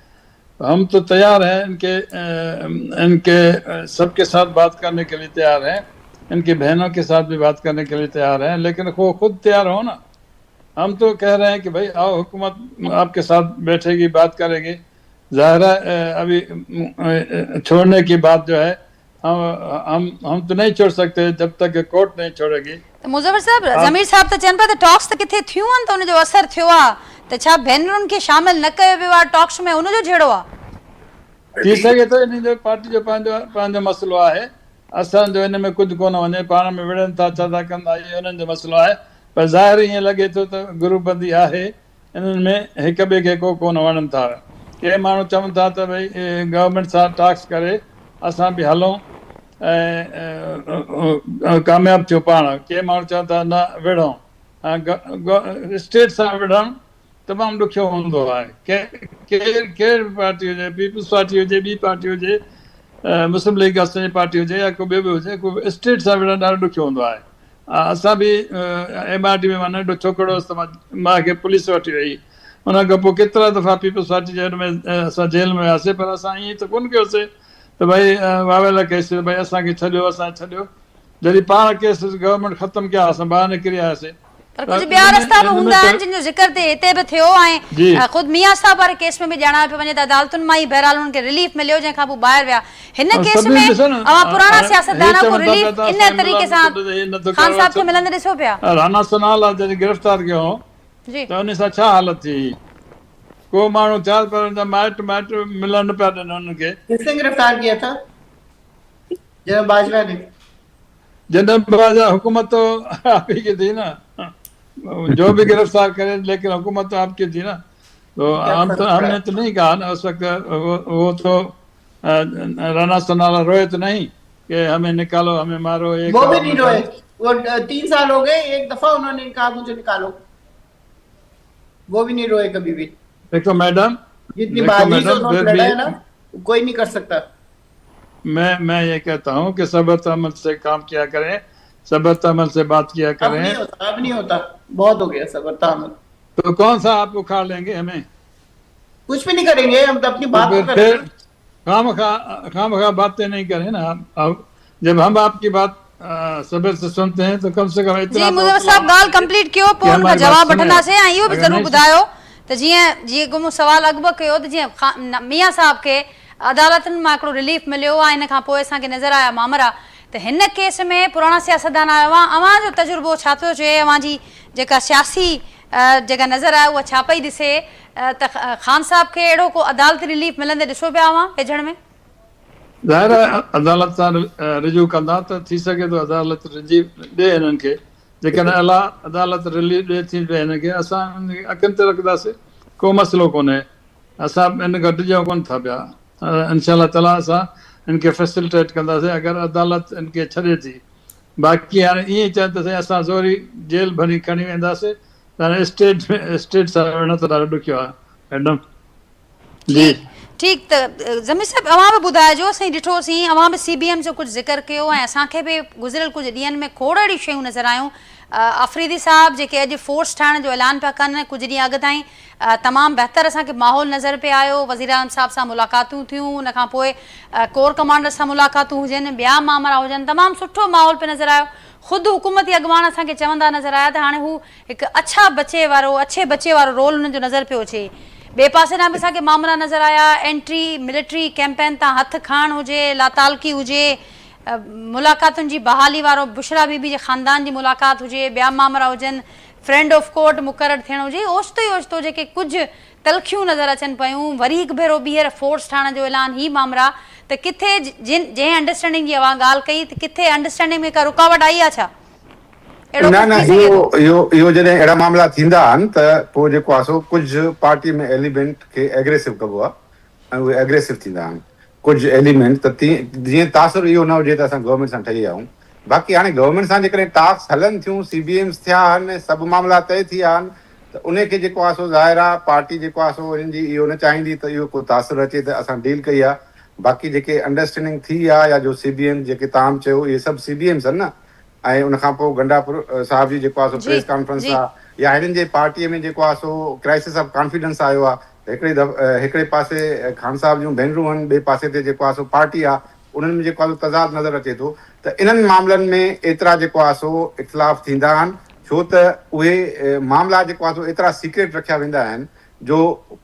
हम तो तैयार हैं इनके सबके साथ बात करने के लिए तैयार हैं, इनकी बहनों के साथ भी बात करने के लिए तैयार हैं, लेकिन वो खुद तैयार हो ना। हम तो कह रहे हैं कि भाई आओ हुकूमत आपके साथ बैठेगी, बात करेगी। ज़ाहिर है अभी छोड़ने की बात जो है हम तो नहीं छोड़ सकते जब तक कोर्ट नहीं छोड़ेगी। तो मुजफ्फर साहब ज़मीर साहब त चवनि पिया त टॉक्स त किथे थियूं आहिनि त उनजो असर थियो आहे, त छा भेनरुनि खे शामिल न कयो वियो आहे टॉक्स में, उनजो जहिड़ो आहे? थी सके तो इन जो पार्टी जो पंहिंजो मसइलो आहे, असांजो इन में कुझु कोन वञे, पाण में विढ़नि था छा था कंदा, इहो उन्हनि जो मसइलो आहे। पर ज़ाहिर ईअं लॻे थो त ग्रुपबंदी आहे, इन्हनि में हिक ॿिए खे को कोन वणनि था। के माण्हू चवनि था त भई गवर्नमेंट सां टॉक्स करे असां बि हलूं ऐं कामयाबु थियो पाण। के माण्हू चवनि था न विढ़ूं, स्टेट सां विढ़णु तमामु ॾुखियो हूंदो आहे। केरु पार्टी हुजे, पीपल्स पार्टी हुजे, ॿी पार्टी हुजे, मुस्लिम लीग असांजी पार्टी हुजे या को ॿियो बि हुजे, को स्टेट सां विढ़णु ॾाढो ॾुखियो हूंदो आहे। असां बि MRD में मां नंढो छोकिरो हुउसि त मूंखे पुलिस वठी वई, उन खां पोइ केतिरा दफ़ा पीपल्स पार्टी जे में असां जेल में वियासीं, पर असां ईअं त कोन कयोसीं त भई वावेल केस भई असांखे छॾियो, असांखे छॾियो। जॾहिं पाण केस गवर्नमेंट ख़तमु कया असां ॿाहिरि निकिरी आयासीं। पर कुछ ॿिया रस्ता भी हूंदा आहिनि जिन जो ज़िक्र ते हिते भी थियो ऐं खुद मियां साहब वारे केस में भी ॼाणायो पियो वञे त अदालतुनि मां ई बहरहाल उन्हनि खे रिलीफ मिलियो जंहिंखां पोइ ॿाहिरि विया। हिन केस में अवां पुराणा सियासतदान को रिलीफ इन तरीक़े सां खान साहब खे मिलंदे ॾिसो पिया। राना सनाला जॾहिं गिरफ़्तार कयो जी त उन सां छा हालत थी, को माण्हू 4 पर माइट मिलण न पिया ॾियनि उन्हनि खे। किसने गिरफ्तार किया था? जनरल बाजवा ने। जनरल बाजवा हुकूमत तो आपकी की थी ना, जो भी गिरफ्तार करे लेकिन हुकूमत तो आपकी थी ना। तो हमने तो नहीं कहा ना उस वक्त, वो तो राना सनाला रोए तो नहीं कि हमें निकालो, हमें मारो। वो भी नहीं रोए, वो 3 साल हो गए, एक दफा उन्होंने कहा मुझे निकालो, वो भी नहीं रोए कभी भी। देखो मैडम, जितनी बाजी से उन्होंने लड़ा है ना कोई नहीं कर सकता। मैं ये कहता हूँ कि सब्र तहम्मुल से काम किया करें। सबर तहमल से बात किया अब करें। नहीं होता, अब नहीं होता, बहुत हो गया सबर तहम्मुल। तो कौन सा आप उखाड़ लेंगे हमें? कुछ भी नहीं करेंगे, हम तो अपनी तो बात तो फिर करें। खाम खा बातें नहीं करें ना। अब जब हम आपकी बात सबर से सुनते हैं तो कम से कम इतना जी तो मुदफ़र साहब ॻाल्हि कंप्लीट कयो, पोइ हुनखां हमारी बात जवाबु सुने वठंदासीं। ऐं इहो बि अगर ज़रूरु नहीं ॿुधायो त जीअं मूं सुवालु अॻु कयो त जीअं मियां साहब खे अदालतुनि मां हिकिड़ो रिलीफ मिलियो आहे, इन खां पोइ असांखे नज़र आया मामरा, त हिन केस में पुराणा सियासतदान आयो आहे, अव्हांजो तजुर्बो छा थो चए? अव्हां जी जेका सियासी जेका नज़र आहे उहा छा पई ॾिसे त ख़ान साहब खे अहिड़ो को अदालती रिलीफ मिलंदे ॾिसो पिया अव्हां वेझण में? ज़ाहिर आहे अदालत सां रिजू कंदा त थी सघे थो अदालत रिलीफ ॾिए हिननि खे। जेकॾहिं अदालत रिलीफ ॾिए थी पिए हिन खे, असां अखियुनि ते रखंदासीं, को मसइलो कोन्हे। असां इन घटिजूं कोन था पिया। इंशाअल्लाह ताला असां हिन खे फैसिलिटेट कंदासीं अगरि अदालत हिन खे छॾे थी। बाक़ी हाणे ईअं चवनि त साईं असां ज़ोरी जेल भरी खणी वेंदासीं, त हाणे स्टेट सां रहण त ॾाढो ॾुखियो आहे मैडम जी। ठीकु, त ज़मीर साहब अव्हां बि ॿुधाइजो, असीं ॾिठोसीं अव्हां बि CBM जो कुझु ज़िक्र कयो ऐं असांखे बि गुज़िरियल कुझु ॾींहंनि में खोड़ अहिड़ी शयूं नज़र आयूं। अफरीदी साहब जेके अॼु फोर्स ठाहिण जो ऐलान पिया कनि, कुझु ॾींहं अॻु ताईं तमामु बहितर असांखे माहौल नज़र पियो आयो। वज़ीर आज़म साहब सां मुलाक़ातूं थियूं, उन खां पोइ कोर कमांडर सां मुलाक़ातूं हुजनि, ॿिया मामला हुजनि, तमामु सुठो माहौल पियो नज़र आयो। ख़ुदि हुकूमती अॻवान असांखे चवंदा नज़र आया त हाणे हू हिकु अच्छे बचे वारो रोल हुननि जो नज़र पियो अचे। ॿिए पासे ॾांहुं बि असांखे मामला नज़र आया, एंट्री मिलिट्री कैंपेन तां हथु खणणु हुजे, लातालकी हुजे, मुलाक़ातुनि जी बहाली वारो बुशरा बीबी जे ख़ानदान जी मुलाक़ात हुजे, ॿिया मामला हुजनि, फ्रेंड ऑफ कोर्ट मुक़ररु थियणु हुजे, ओचितो ई ओचितो जेके कुझु तलखियूं नज़र अचनि पियूं, वरी हिकु भेरो ॿीहर फोर्स ठाहिण जो ऐलान, ही मामला, त किथे जंहिं अंडरस्टैंडिंग जी अव्हां ॻाल्हि कई, त किथे अंडरस्टैंडिंग में का रुकावट आई आहे छा? न इहो जॾहिं अहिड़ा मामला थींदा आहिनि त पोइ जेको आहे सो कुझु पार्टी में एलिमेंट खे एग्रेसिव कबो आहे ऐं उहे एग्रेसिव थींदा आहिनि कुझु एलिमेंट। त जीअं तासुर इहो न हुजे त असां गवर्नमेंट सां ठही आहियूं। बाक़ी हाणे गवर्नमेंट सां जेकॾहिं टास्क हलनि थियूं, CBMs थिया आहिनि, सभु मामला तय थी विया आहिनि, त उनखे जेको आहे सो ज़ाहिर आहे पार्टी जेको आहे सो हिननि जी इहो न चाहींदी त इहो को तासुर अचे त असां डील कई आहे। बाक़ी जेके अंडरस्टैंडिंग थी आहे या जो CBM जेके तव्हां चयो, इहे सभु CBMs आहिनि न। ऐं उनखां पोइ गंडापुर साहिब जी जेको आहे सो प्रेस कॉन्फ्रेंस आहे, या हिननि जे पार्टीअ में जेको आहे सो क्राइसिस ऑफ कॉन्फिडेंस आयो आहे। हिकिड़े पासे ख़ान साहब जूं भेनरूं आहिनि, ॿिए पासे ते जेको आहे सो पार्टी आहे, उन्हनि में जेको आहे तज़ाद नज़र अचे थो। त इन्हनि मामलनि में एतिरा जेको आहे सो इख़्तिलाफ़ थींदा आहिनि, छो त उहे मामला जेको आहे सो एतिरा सीक्रेट रखिया वेंदा आहिनि जो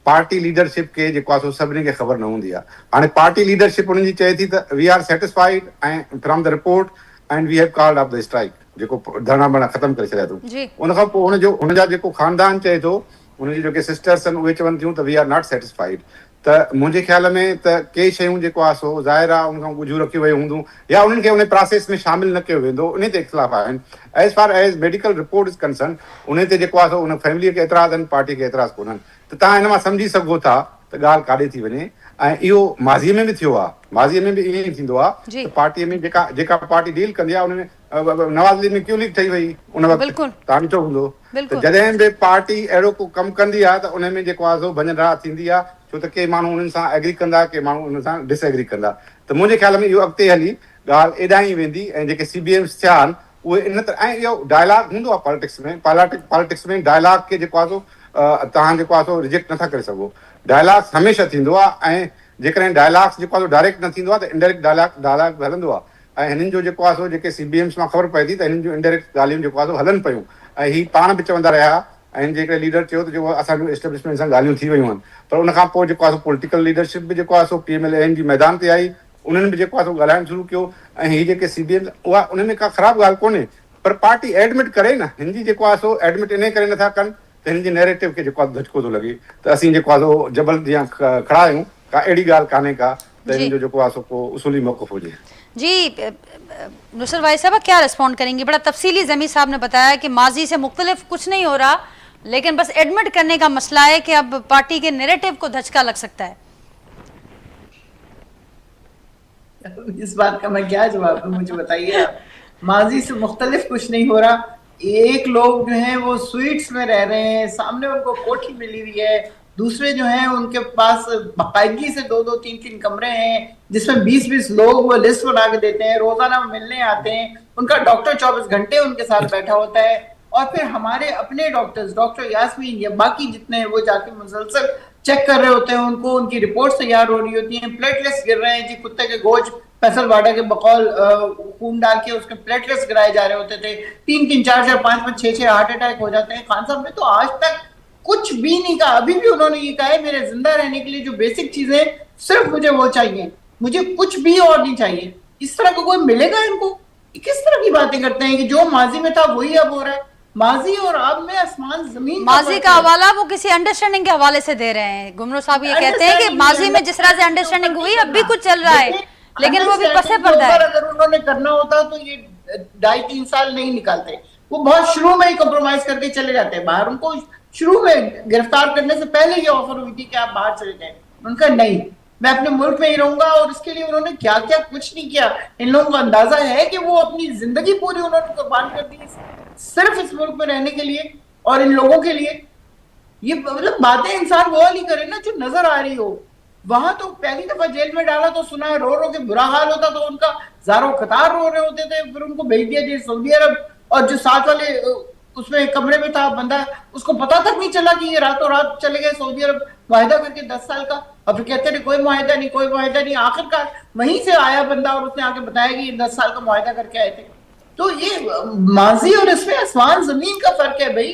पार्टी लीडरशिप खे जेको आहे सो सभिनी खे ख़बर न हूंदी आहे। हाणे पार्टी लीडरशिप उन्हनि जी चए थी त वी आर सेटिस्फाइड ऐं from the report and we have called off the strike, जेको धरना वरना ख़तमु करे छॾिया अथऊं। उनखां पोइ हुनजा जेको ख़ानदान चए थो, हुनजी जेके सिस्टर्स आहिनि उहे चवनि थियूं त वी आर नॉट सेटिस्फाइड। त मुंहिंजे ख़्याल में त के शयूं जेको आहे सो ज़ाहिर आहे उनखां ॻुझूं रखियूं वयूं हूंदियूं या उन्हनि खे उन प्रोसेस में शामिलु न कयो वेंदो, उन ते इख़्तिलाफ़ आहिनि। As far as medical report is concern, उन ते जेको आहे सो उन फैमिलीअ खे एतिराज़ आहिनि, पार्टी खे एतिराज़ कोन्हनि। त तव्हां हिन मां सम्झी सघो था त ॻाल्हि काॾे थी वञे। ऐं इहो माज़ीअ में बि थियो आहे, माज़ीअ में बि ईअं ई थींदो आहे त पार्टीअ में जेका पार्टी डील कंदी आहे उन में नवाज़ अली में क्यों लीक ठही वई उन वक़्तु, तव्हां ॾिठो हूंदो। त जॾहिं बि पार्टी अहिड़ो को कमु कंदी आहे त उन में जेको आहे सो भञ थींदी आहे, छो त के माण्हू उन्हनि सां एग्री कंदा, के माण्हू उन सां डिसएग्री कंदा। त मुंहिंजे ख़्याल में इहो अॻिते हली ॻाल्हि एॾां ई वेंदी। ऐं जेके CBMs थिया आहिनि उहे इन तरह, ऐं इहो डायलॉग हूंदो आहे पॉलिटिक्स में डायलॉग खे जेको आहे सो तव्हां जेको आहे सो रिजेक्ट नथा करे सघो। डायलॉग्स हमेशह थींदो आहे, ऐं जेकॾहिं डायलॉग्स जेको आहे सो डायरेक्ट न थींदो आहे त इनडायरेक्ट डायलॉग हलंदो आहे। ऐं हिननि जो जेको आहे सो जेके CBMs मां ख़बर पए थी त हिननि जूं इनडायरेक्ट ॻाल्हियूं जेको आहे सो हलनि पियूं। ऐं ही पाण बि चवंदा रहिया, ऐं जेके लीडर चयो त जेको असांजो एस्टेब्लिशमेंट सां ॻाल्हियूं थी वियूं आहिनि, पर उनखां पोइ जेको आहे सो पॉलिटिकल लीडरशिप बि जेको आहे सो PMLN जी मैदान ते आई, उन्हनि बि जेको आहे सो ॻाल्हाइणु शुरू कयो। ऐं हीअ जेके CBMs, उहा उन में का ख़राबु ॻाल्हि कोन्हे, पर पार्टी एडमिट करे न, हिन जी जेको आहे सो एडमिट इन करे नथा कनि त हिन जे नैरेटिव खे जेको आहे धचको थो लॻे त असीं जेको आहे सो जबल जीअं खड़ा आहियूं, का अहिड़ी ॻाल्हि कान्हे का त हिन जो जेको आहे सो को उसूली मौक़िफ़ हुजे। जी नुसरत भाई साहब क्या रिस्पॉन्ड करेंगे? बड़ा तफसीली ज़मीर साहब ने बताया कि माजी से मुख्तलिफ कुछ नहीं हो रहा, लेकिन बस एडमिट करने का मसला है कि अब पार्टी के नैरेटिव को धचका लग सकता है। इस बात का मैं क्या जवाब दूं, मुझे बताइए आप। माजी से मुख्तलिफ कुछ नहीं हो रहा। एक लोग जो हैं वो स्वीट्स में रह रहे हैं, सामने उनको कोठी मिली हुई है, दूसरे जो हैं उनके पास बाकायदगी से 2-2 3-3 कमरे हैं जिसमें 20-20 लोग वो लिस्ट बना के देते हैं, रोजाना मिलने आते हैं। उनका डॉक्टर 24 घंटे उनके साथ बैठा होता है, और फिर हमारे अपने डॉक्टर्स, डॉक्टर यास्मीन या बाकी जितने हैं, वो जाके मुसलसल चेक कर रहे होते हैं उनको, उनकी रिपोर्ट्स तैयार हो रही होती हैं, प्लेटलेट्स गिर रहे हैं जी, कुत्ते के गोश्त फैसल वाडा के बकौल खून डाल के उसके प्लेटलेट्स गिराए जा रहे होते थे, 3-3, 4-4, 5-5, 6-6 हार्ट अटैक हो जाते हैं। खान साहब ने तो आज तक कुछ भी नहीं कहा, अभी भी उन्होंने ये कहा है मेरे जिंदा रहने के लिए जो बेसिक चीजें सिर्फ मुझे वो चाहिए, मुझे कुछ भी और नहीं चाहिए। इस तरह का कोई मिलेगा इनको? किस तरह की बातें करते हैं कि जो माजी में था वही अब हो रहा है? माजी और अब में आसमान जमीन माजी का हवाला वो किसी अंडरस्टैंडिंग के हवाले से दे रहे हैं। गुमरो साहब ये कहते हैं कि माजी में जिस तरह से अंडरस्टैंडिंग हुई अब भी कुछ चल रहा है, लेकिन वो भी पसे पर्दा है। अगर उन्होंने करना होता तो ये 2.5-3 साल नहीं निकालते, वो बहुत शुरू में ही कॉम्प्रोमाइज करके चले जाते हैं बाहर। उनको शुरू में गिरफ्तार करने से पहले ये ऑफर हुई थी कि आप बाहर चले जाएं, उनका नहीं, मैं अपने मुल्क में ही रहूंगा। और इसके लिए उन्होंने क्या क्या कुछ नहीं किया। इन लोगों को अंदाजा है कि वो अपनी जिंदगी पूरी उन्होंने कुर्बान कर दी सिर्फ इस मुल्क में रहने के लिए और इन लोगों के लिए। ये मतलब बातें इंसान वो वाली करे ना जो नजर आ रही हो। वहां तो पहली दफा जेल में डाला तो सुना है रो रो के बुरा हाल होता, तो उनका ज़ारो कतार रो रहे होते थे, फिर उनको भेज दिया जी सऊदी अरब। और जो साथ वाले उसमें कमरे में था बंदा, उसको पता तक नहीं चला कि ये रातों रात चले गए सऊदी अरब मुआहिदा करके 10 साल का। और फिर कहते थे कोई मुआहिदा नहीं, कोई मुआहिदा नहीं। आखिरकार वहीं से आया बंदा और उसने आके बताया कि ये 10 साल का मुआहिदा करके आए थे। तो ये माजी और इसमें आसमान जमीन का फर्क है भाई।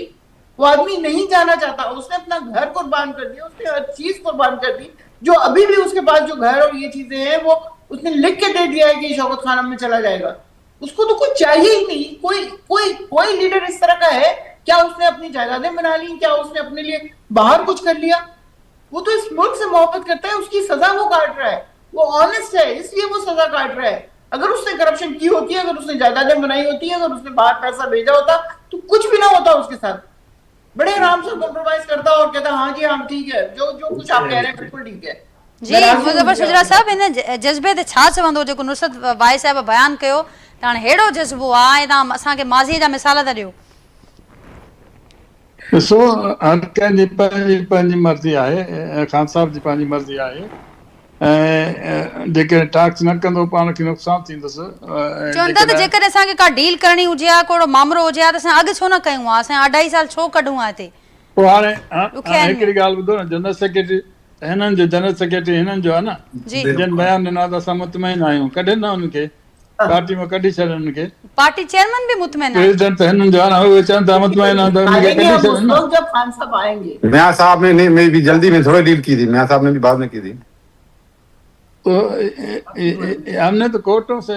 वो आदमी नहीं जाना चाहता, उसने अपना घर कुर्बान कर दिया, उसने हर चीज कुर्बान कर दी। जो अभी भी उसके पास जो घर और ये चीजें हैं वो उसने लिख के दे दिया है कि शौकत खाना में चला जाएगा। उसको तो कुछ चाहिए ही नहीं। कोई लीडर इस तरह का है क्या? उसने अपनी जायदादें बना ली? क्या उसने अपने लिए बाहर कुछ कर लिया? वो तो इस मुल्क से मोहब्बत करता है, उसकी सजा वो काट रहा है। वो ऑनेस्ट है इसलिए वो सजा काट रहा है। अगर उसने करप्शन की होती है, अगर उसने जायदादें बनाई होती है, अगर उसने बाहर पैसा भेजा होता तो कुछ भी ना होता उसके साथ। बड़े आराम से कॉम्प्रोमाइज करता और कहता हाँ जी हाँ ठीक है, जो कुछ आप कह रहे हैं बिल्कुल ठीक है। जी मुज़फ़्फ़र शुजरा साहब, इन जज़्बे ते छा चवंदो जेको नुसरत वाई साहिब बयान कयो? त हाणे हेड़ो जज़्बो आहे, तव्हां असांखे माज़ीअ जा मिसाल था ॾियो। ॾिसो, हर कंहिंजी पंहिंजी मर्ज़ी आहे, ख़ान साहब जी पंहिंजी मर्ज़ी आहे, ऐं जेके टैक्स न कंदो पाण खे नुक़सानु थींदुसि। चवनि था त जेकॾहिं असांखे का डील करणी हुजे हा, कोई मामिलो हुजे हा, त असां अॻु छो न कयूं हा? असां 2.5 साल छो कढूं हा हिते? पोइ हाणे हिकिड़ी ॻाल्हि ॿुधो न, जनरल सेक्रेटरी हिननि जो आहे न, जिन बयान ॾिनो आहे त असां मुतमइन आहियूं, कढनि न हुनखे पार्टी में, कढी छॾनि हुनखे। पार्टी चेयरमैन भी मुतमइन है। प्रेसिडेंट तो हिननि जो आहे न, उहे चवनि था मुतमइन आहे त हुनखे कढी छॾनि न। जब खान साहब आएंगे, मियां साहब ने नहीं भी जल्दी में थोड़ी डील की थी, मियां साहब ने भी बाद में की थी। तो हमने तो कोर्टों से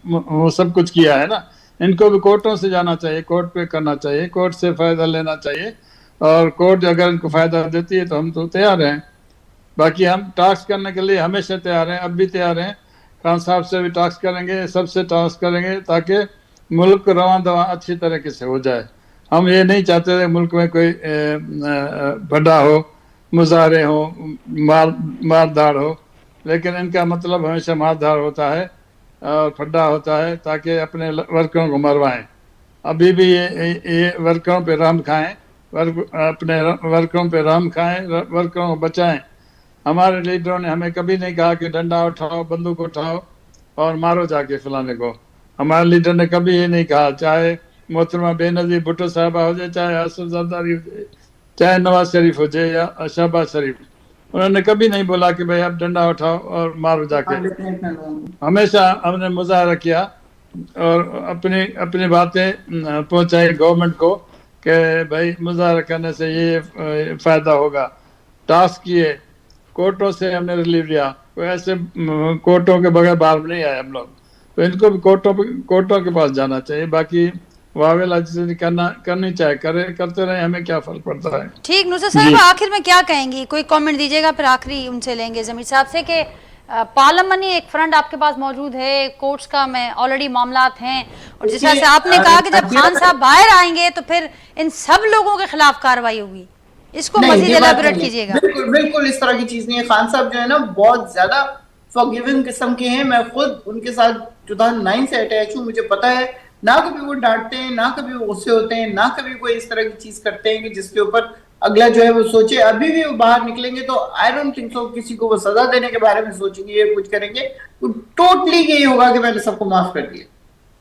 वो सब कुछ किया है ना, इनको भी कोर्टों से जाना चाहिए, कोर्ट पे करना चाहिए, कोर्ट से फ़ायदा लेना चाहिए, और कोर्ट अगर इनको फ़ायदा देती है तो हम तो तैयार हैं। बाकी हम टास्क करने के लिए हमेशा तैयार हैं, अब भी तैयार हैं। खान साहब से भी टास्क करेंगे, सबसे टास्क करेंगे ताकि मुल्क रवां दवा अच्छी तरीके से हो जाए। हम ये नहीं चाहते मुल्क में कोई बड़ा हो, मुजाहरे हो, मारधाड़ हो, लेकिन इनका मतलब हमेशा मारधाड़ होता है और फड्डा होता है ताकि अपने वर्करों को मरवाएं। अभी भी ये वर्करों पे रहम खाएं, अपने वर्करों पे रहम खाएं, वर्करों को बचाएं। हमारे लीडरों ने हमें कभी नहीं कहा कि डंडा उठाओ, बंदूक उठाओ और मारो जाके फलाने को। हमारे लीडर ने कभी ये नहीं कहा, चाहे मोहतरमा बेनज़ीर भुट्टो साहबा हो जाए, चाहे आसिफ ज़रदारी हो जाए, चाहे नवाज शरीफ हो जाए या शहबाज शरीफ, उन्होंने कभी नहीं बोला कि भाई आप डंडा उठाओ और मारो जाके। हमेशा हमने मुजाहरा किया और अपनी बातें पहुंचाई गवर्नमेंट को कि भाई मुजाहरा करने से ये फ़ायदा होगा। टास्क किए, कोर्टों से हमने रिलीव लिया, कोई ऐसे कोर्टों के बगैर बाहर नहीं आए हम लोग। तो इनको भी कोर्टों के पास जाना चाहिए। बाकी वावेला जिसे करनी चाहे करते रहे, हमें क्या फर्क पड़ता है। ठीक, नुसरत साहब आखिर में क्या कहेंगी? कोई कमेंट दीजिएगा, फिर आखिरी उनसे लेंगे जमीर साहब से कि पार्लियामानी एक फ्रंट आपके पास मौजूद है, कोर्ट्स का में ऑलरेडी मामलात हैं, और जिस तरह से आपने कहा कि जब खान साहब बाहर आएंगे तो फिर इन सब लोगों के खिलाफ कार्रवाई होगी, इसको मजीद एलाबोरेट कीजिएगा। बिल्कुल इस तरह की चीज नहीं है। खान साहब जो है ना बहुत ज्यादा फॉरगिविंग किस्म के हैं। मैं खुद उनके साथ 2009 से अटैच हूँ, मुझे पता है ना कभी वो डांटते हैं, ना कभी वो गुस्से होते हैं, ना कभी कोई इस तरह की चीज करते हैं कि जिसके ऊपर अगला जो है वो सोचे। अभी भी वो बाहर निकलेंगे तो आई डोंट थिंक सो किसी को वो सजा देने के बारे में सोचेंगे या कुछ करेंगे। तो टोटली यही होगा कि मैंने सबको माफ कर दिया।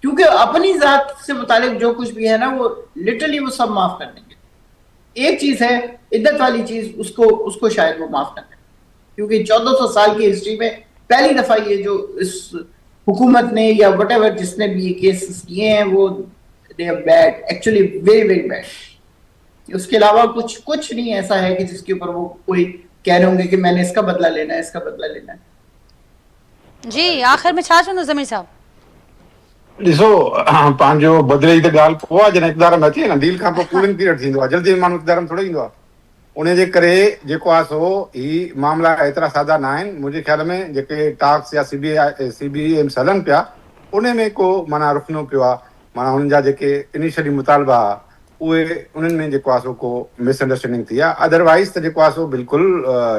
क्योंकि अपनी जात से मुतालिक जो कुछ भी है ना वो लिटरली वो सब माफ कर देंगे। एक चीज है इद्दत वाली चीज, उसको उसको शायद वो माफ न करें, क्योंकि 1400 साल की हिस्ट्री में पहली दफा ये जो इस हुकूमत ने या वट जिसने भी ये केसेस किए हैं वो they are bed, actually very very bed. उसके अलावा कुछ नहीं ऐसा है कि जिसके ऊपर वो कोई कह रहे होंगे कि मैंने इसका बदला लेना है, इसका बदला लेना है। जी आख़िर में छा चवंदो ज़मीर साहब? ॾिसो पंहिंजो बदिले जी त ॻाल्हि पोइ आहे जॾहिं इक़्तिदार में अचे न, डील खां पोइ कूलिंग पीरियड थींदो आहे, जल्दी माण्हू इक़्तिदार में थोरो ईंदो आहे। उन जे करे जेको आहे सो ही मामला एतिरा सादा न आहिनि। मुंहिंजे ख़्याल में जेके टाक्स या CBMs हलनि पिया उन में को माना रुख न पियो आहे। माना हुननि जा जेके इनिशियली मुतालबा उहे उन्हनि में जेको आहे सो को मिसअंडरस्टैंडिंग थी आहे। अदरवाइज़ त जेको आहे सो बिल्कुलु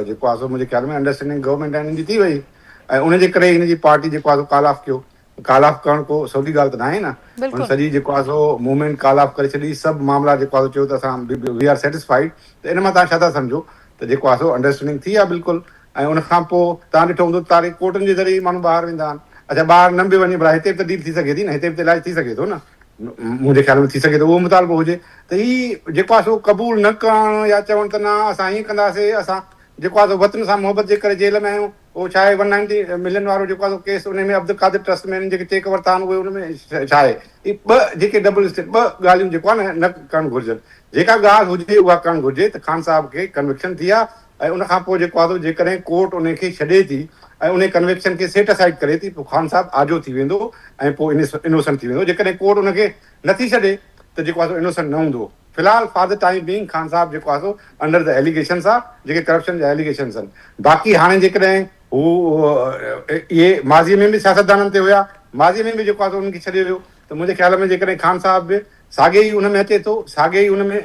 जेको आहे सो मुंहिंजे ख़्याल में अंडरस्टैंडिंग गवर्नमेंट ऐं हिनजी थी वई, ऐं उन जे करे हिन जी पार्टी जेको आहे सो कॉल ऑफ कयो। कॉल ऑफ करण को सवली ॻाल्हि त न आहे न, हुन सॼी जेको आहे सो मूवमेंट कॉल ऑफ करे छॾी, सभु मामला जेको आहे चयो त असां वी आर सेटिस्फाइड। त इन मां तव्हां छा था सम्झो त जेको आहे सो अंडरस्टैंडिंग थी आहे बिल्कुलु। ऐं उन खां पोइ तव्हां ॾिठो हूंदो तारीख़ कोर्टनि जे ज़रिए माण्हू ॿाहिरि वेंदा आहिनि। अच्छा ॿाहिरि न बि वञे भला हिते बि त डील थी सघे थी न, हिते बि त इलाज थी सघे थो न, मुंहिंजे ख़्याल में थी सघे थो उहो मुतालबो हुजे। त ही जेको आहे सो क़बूल न करणु या चवणु त न असां हीअं कंदासीं, असां जेको आहे सो वतन सां मोहबत जे करे जेल में आहियूं। उहो छा आहे 190 मिलियन वारो जेको आहे केस उन में अब्दुल कादिर ट्रस्ट में जेके चेक वरिता आहिनि उहे उन में छा आहे ॿ जेके डबल स्टेट ॿ ॻाल्हियूं जेको आहे न करणु घुरिजनि। जेका ॻाल्हि हुजे उहा करणु घुरिजे त ख़ान साहब खे कन्विक्शन थी आहे, ऐं उन खां पोइ जेको आहे जेकॾहिं कोर्ट उन खे छॾे थी ऐं उन कन्विक्शन खे सेट असाइड करे थी, पोइ ख़ान साहब आजो थी वेंदो ऐं पोइ इनोसेंट थी वेंदो। जेकॾहिं कोर्ट उनखे नथी छॾे त जेको आहे इनोसेंट न हूंदो। फिलहाल for the time being Khan साहब जेको आहे सो अंडर द एलिगेशंस आहे, जेके करप्शन जा एलिगेशंस आहिनि। बाक़ी हाणे जेकॾहिं हू इहे माज़ीअ में बि सियासतदाननि ते हुया, माज़ीअ में बि जेको आहे उन्हनि खे छॾे वियो, त मुंहिंजे ख़्याल में जेकॾहिं ख़ान साहब बि साॻे ई उन में अचे थो, साॻे ई उन में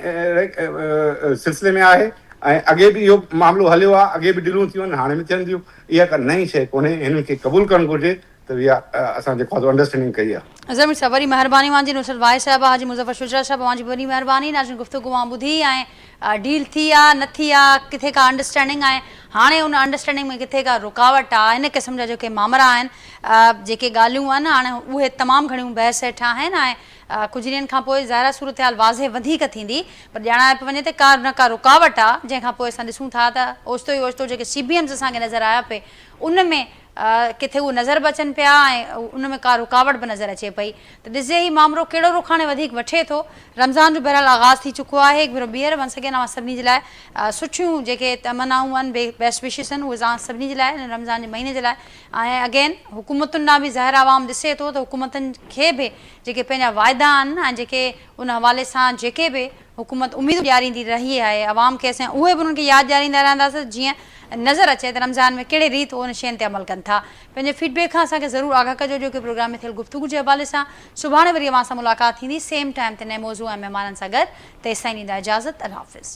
सिलसिले में आहे, ऐं अॻे बि इहो मामिलो हलियो आहे, अॻे बि डीलूं थियूं आहिनि, हाणे बि थियनि थियूं। इहा का नई शइ कोन्हे, हिननि खे क़बूल करणु घुरिजे त इहा असां जेको आहे अंडरस्टैंडिंग कई आहे। ज़मीर साहब वरी महिरबानी मुंहिंजी नुसरत वाहिद साहिबा, हाजी मुज़फ़र शुजरा साहिबा, मुंहिंजी वॾी महिरबानी। नाज़रीन गुफ़्तगू मां ॿुधी ऐं डील थी आहे न थी आहे, किथे का अंडरस्टैंडिंग आहे, हाणे उन अंडरस्टैंडिंग में किथे का रुकावट आहे, इन क़िस्म जा जेके मामला आहिनि, जेके ॻाल्हियूं आहिनि हाणे उहे तमामु घणियूं बहस हेठि आहिनि। ऐं कुझु ॾींहंनि खां पोइ ज़ाहिर सूरत हाल वाज़े वधीक थींदी, पर ॼाणाए पियो वञे त का न का रुकावट आहे, जंहिंखां पोइ असां ॾिसूं था त ओचितो ई ओचितो जेके CBMs असांखे नज़र आया पए उन में किथे उहे नज़र बि अचनि पिया ऐं उन में का रुकावट बि नज़र अचे पई। त ॾिसजे ही मामिलो कहिड़ो रुख हाणे वधीक वठे थो। रमज़ान जो बहरहाल आगाज़ थी चुको आहे, हिकु भेरो ॿीहर वंस अगेन अवां सभिनी जे लाइ सुठियूं जेके तमनाऊं आहिनि, बेस्ट विशिस आहिनि, उहे सभिनी जे लाइ रमज़ान जे महीने जे लाइ। ऐं अगेन हुकूमतुनि ॾांहुं बि ज़ाहिर आवाम ॾिसे थो त हुकूमतुनि खे बि जेके पंहिंजा वाइदा आहिनि ऐं जेके उन हवाले सां जेके बि हुकूमत उमेदूं ॾियारींदी रही आहे आवाम खे, असां उहे बि उन्हनि खे यादि ॾियारींदा रहंदासीं जीअं नज़र अचे त रमज़ान में कहिड़े रीति उन शयुनि ते अमल कनि था। पंहिंजे फीडबैक खां असांखे ज़रूरु आगाह कजो, जो कि प्रोग्राम में थियल गुफ़्तगू जे हवाले सां सुभाणे वरी अवां सां मुलाक़ात थींदी सेम टाइम ते नए मौज़ू ऐं महिमाननि सां गॾु। तेसिताईं ॾींदा इजाज़त, अल्लाह हाफ़िज़।